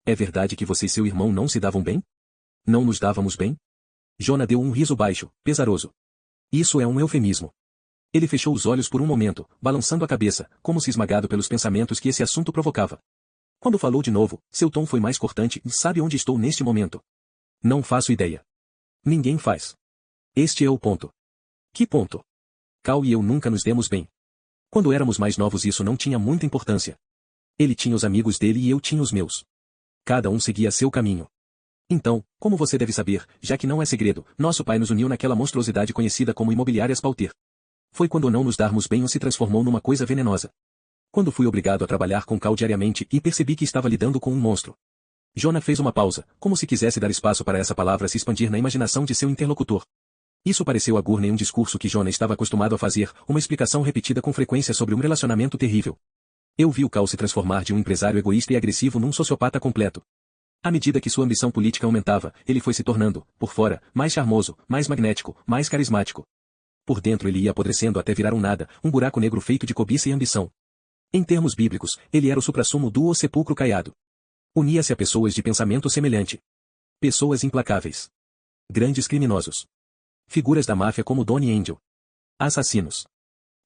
É verdade que você e seu irmão não se davam bem? Não nos dávamos bem? Jonah deu um riso baixo, pesaroso. Isso é um eufemismo. Ele fechou os olhos por um momento, balançando a cabeça, como se esmagado pelos pensamentos que esse assunto provocava. Quando falou de novo, seu tom foi mais cortante e sabe onde estou neste momento? Não faço ideia. Ninguém faz. Este é o ponto. Que ponto? Cal e eu nunca nos demos bem. Quando éramos mais novos isso não tinha muita importância. Ele tinha os amigos dele e eu tinha os meus. Cada um seguia seu caminho. Então, como você deve saber, já que não é segredo, nosso pai nos uniu naquela monstruosidade conhecida como Imobiliárias Pauter. Foi quando não nos darmos bem ou se transformou numa coisa venenosa. Quando fui obrigado a trabalhar com Cal diariamente e percebi que estava lidando com um monstro. Jonah fez uma pausa, como se quisesse dar espaço para essa palavra se expandir na imaginação de seu interlocutor. Isso pareceu a Gurney um discurso que Jonah estava acostumado a fazer, uma explicação repetida com frequência sobre um relacionamento terrível. Eu vi o Cal se transformar de um empresário egoísta e agressivo num sociopata completo. À medida que sua ambição política aumentava, ele foi se tornando, por fora, mais charmoso, mais magnético, mais carismático. Por dentro ele ia apodrecendo até virar um nada, um buraco negro feito de cobiça e ambição. Em termos bíblicos, ele era o suprassumo do o sepulcro caiado. Unia-se a pessoas de pensamento semelhante. Pessoas implacáveis. Grandes criminosos. Figuras da máfia como Donnie Angel. Assassinos.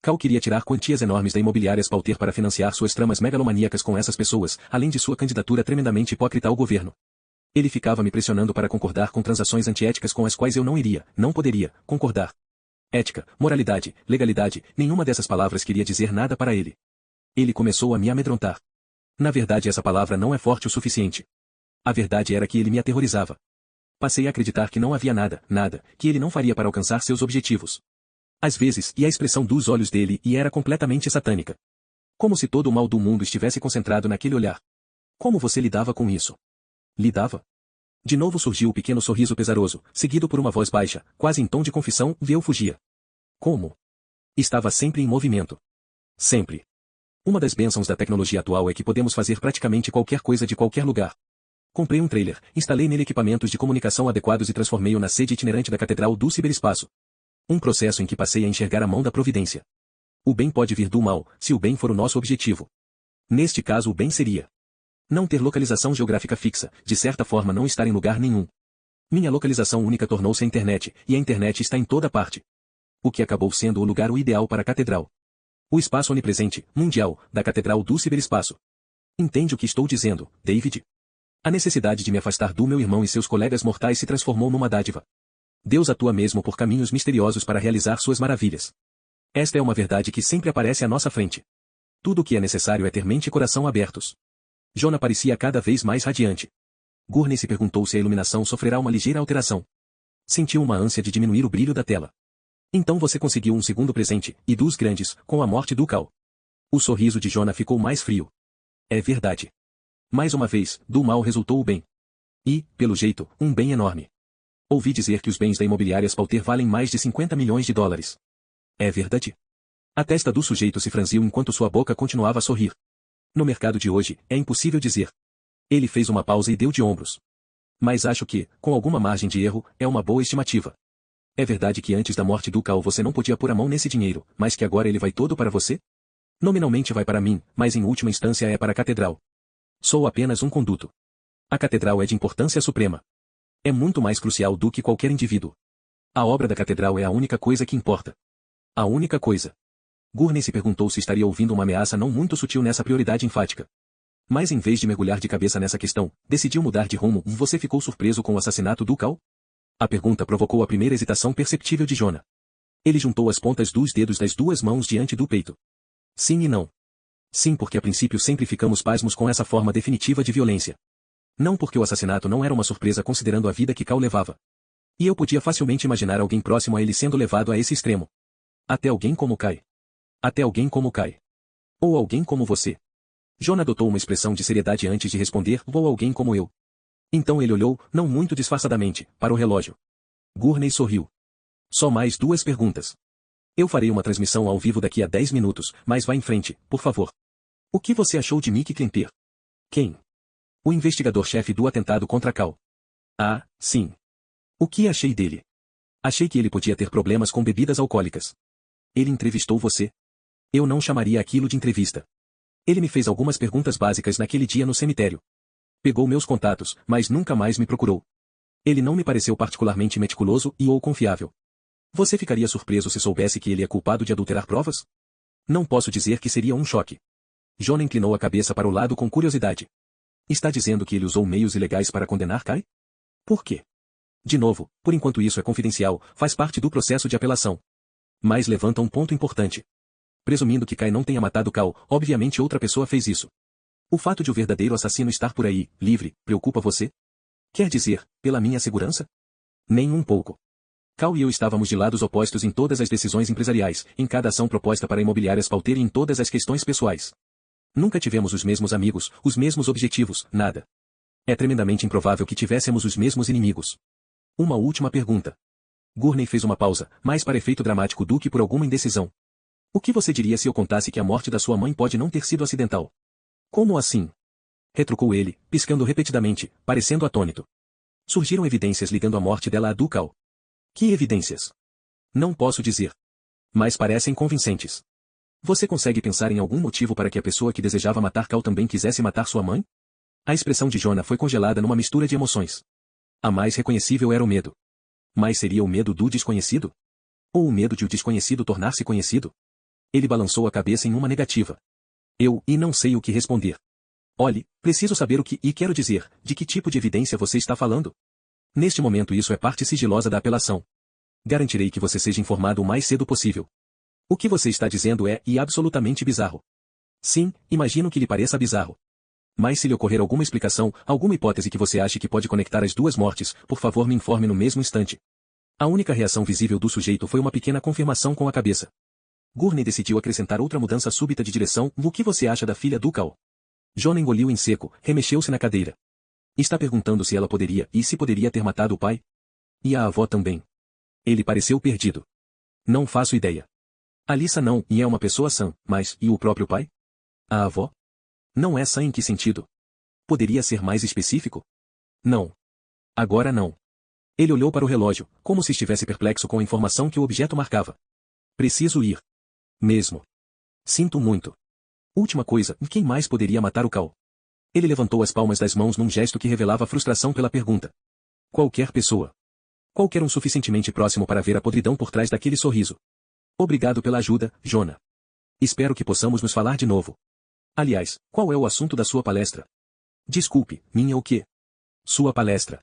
Cal queria tirar quantias enormes da Imobiliárias Pauter para financiar suas tramas megalomaníacas com essas pessoas, além de sua candidatura tremendamente hipócrita ao governo. Ele ficava me pressionando para concordar com transações antiéticas com as quais eu não iria, não poderia, concordar. Ética, moralidade, legalidade, nenhuma dessas palavras queria dizer nada para ele. Ele começou a me amedrontar. Na verdade essa palavra não é forte o suficiente. A verdade era que ele me aterrorizava. Passei a acreditar que não havia nada, que ele não faria para alcançar seus objetivos. Às vezes, e a expressão dos olhos dele era completamente satânica. Como se todo o mal do mundo estivesse concentrado naquele olhar. Como você lidava com isso? Lidava? De novo surgiu o pequeno sorriso pesaroso, seguido por uma voz baixa, quase em tom de confissão, e eu fugia. Como? Estava sempre em movimento. Sempre. Uma das bênçãos da tecnologia atual é que podemos fazer praticamente qualquer coisa de qualquer lugar. Comprei um trailer, instalei nele equipamentos de comunicação adequados e transformei-o na sede itinerante da Catedral do Ciberespaço. Um processo em que passei a enxergar a mão da providência. O bem pode vir do mal, se o bem for o nosso objetivo. Neste caso o bem seria não ter localização geográfica fixa, de certa forma não estar em lugar nenhum. Minha localização única tornou-se a internet, e a internet está em toda parte. O que acabou sendo o lugar ideal para a catedral. O espaço onipresente, mundial, da Catedral do Ciberespaço. Entende o que estou dizendo, David? A necessidade de me afastar do meu irmão e seus colegas mortais se transformou numa dádiva. Deus atua mesmo por caminhos misteriosos para realizar suas maravilhas. Esta é uma verdade que sempre aparece à nossa frente. Tudo o que é necessário é ter mente e coração abertos. Jonah parecia cada vez mais radiante. Gurney se perguntou se a iluminação sofrerá uma ligeira alteração. Sentiu uma ânsia de diminuir o brilho da tela. Então você conseguiu um segundo presente, e dos grandes, com a morte do Cal. O sorriso de Jonah ficou mais frio. É verdade. Mais uma vez, do mal resultou o bem. E, pelo jeito, um bem enorme. Ouvi dizer que os bens da Imobiliárias Pauter valem mais de 50 milhões de dólares. É verdade? A testa do sujeito se franziu enquanto sua boca continuava a sorrir. No mercado de hoje, é impossível dizer. Ele fez uma pausa e deu de ombros. Mas acho que, com alguma margem de erro, é uma boa estimativa. É verdade que antes da morte do Cal você não podia pôr a mão nesse dinheiro, mas que agora ele vai todo para você? Nominalmente vai para mim, mas em última instância é para a catedral. Sou apenas um conduto. A catedral é de importância suprema. É muito mais crucial do que qualquer indivíduo. A obra da catedral é a única coisa que importa. A única coisa. Gurney se perguntou se estaria ouvindo uma ameaça não muito sutil nessa prioridade enfática. Mas em vez de mergulhar de cabeça nessa questão, decidiu mudar de rumo. Você ficou surpreso com o assassinato do Cal? A pergunta provocou a primeira hesitação perceptível de Jonah. Ele juntou as pontas dos dedos das duas mãos diante do peito. Sim e não. Sim, porque a princípio sempre ficamos pasmos com essa forma definitiva de violência. Não porque o assassinato não era uma surpresa considerando a vida que Cal levava. E eu podia facilmente imaginar alguém próximo a ele sendo levado a esse extremo. Até alguém como Kai. Até alguém como Kai. Ou alguém como você. John adotou uma expressão de seriedade antes de responder, ou alguém como eu. Então ele olhou, não muito disfarçadamente, para o relógio. Gurney sorriu. Só mais 2 perguntas. Eu farei uma transmissão ao vivo daqui a 10 minutos, mas vá em frente, por favor. O que você achou de Mick Klemper? Quem? O investigador-chefe do atentado contra Cal. Ah, sim. O que achei dele? Achei que ele podia ter problemas com bebidas alcoólicas. Ele entrevistou você? Eu não chamaria aquilo de entrevista. Ele me fez algumas perguntas básicas naquele dia no cemitério. Pegou meus contatos, mas nunca mais me procurou. Ele não me pareceu particularmente meticuloso e ou confiável. Você ficaria surpreso se soubesse que ele é culpado de adulterar provas? Não posso dizer que seria um choque. John inclinou a cabeça para o lado com curiosidade. Está dizendo que ele usou meios ilegais para condenar Kai? Por quê? De novo, por enquanto isso é confidencial, faz parte do processo de apelação. Mas levanta um ponto importante. Presumindo que Kai não tenha matado Cal, obviamente outra pessoa fez isso. O fato de o verdadeiro assassino estar por aí, livre, preocupa você? Quer dizer, pela minha segurança? Nem um pouco. Cal e eu estávamos de lados opostos em todas as decisões empresariais, em cada ação proposta para imobiliárias Palter e em todas as questões pessoais. Nunca tivemos os mesmos amigos, os mesmos objetivos, nada. É tremendamente improvável que tivéssemos os mesmos inimigos. Uma última pergunta. Gurney fez uma pausa, mais para efeito dramático do que por alguma indecisão. O que você diria se eu contasse que a morte da sua mãe pode não ter sido acidental? Como assim? Retrucou ele, piscando repetidamente, parecendo atônito. Surgiram evidências ligando a morte dela a do Cal. Que evidências? Não posso dizer. Mas parecem convincentes. Você consegue pensar em algum motivo para que a pessoa que desejava matar Cal também quisesse matar sua mãe? A expressão de Jonah foi congelada numa mistura de emoções. A mais reconhecível era o medo. Mas seria o medo do desconhecido? Ou o medo de o desconhecido tornar-se conhecido? Ele balançou a cabeça em uma negativa. E não sei o que responder. Olhe, preciso saber o que e quero dizer, de que tipo de evidência você está falando? Neste momento isso é parte sigilosa da apelação. Garantirei que você seja informado o mais cedo possível. O que você está dizendo é absolutamente bizarro. Sim, imagino que lhe pareça bizarro. Mas se lhe ocorrer alguma explicação, alguma hipótese que você ache que pode conectar as 2 mortes, por favor me informe no mesmo instante. A única reação visível do sujeito foi uma pequena confirmação com a cabeça. Gurney decidiu acrescentar outra mudança súbita de direção. O que você acha da filha do Cal? John engoliu em seco, remexeu-se na cadeira. Está perguntando se ela poderia e se poderia ter matado o pai? E a avó também. Ele pareceu perdido. Não faço ideia. Alissa não, e é uma pessoa sã, mas, e o próprio pai? A avó? Não é sã em que sentido? Poderia ser mais específico? Não. Agora não. Ele olhou para o relógio, como se estivesse perplexo com a informação que o objeto marcava. Preciso ir. Mesmo. Sinto muito. Última coisa, quem mais poderia matar o Cal? Ele levantou as palmas das mãos num gesto que revelava frustração pela pergunta. Qualquer pessoa. Qualquer um suficientemente próximo para ver a podridão por trás daquele sorriso. Obrigado pela ajuda, Jonah. Espero que possamos nos falar de novo. Aliás, qual é o assunto da sua palestra? Desculpe, minha o quê? Sua palestra.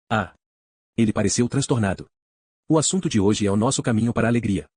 Ah. Ele pareceu transtornado. O assunto de hoje é o nosso caminho para a alegria.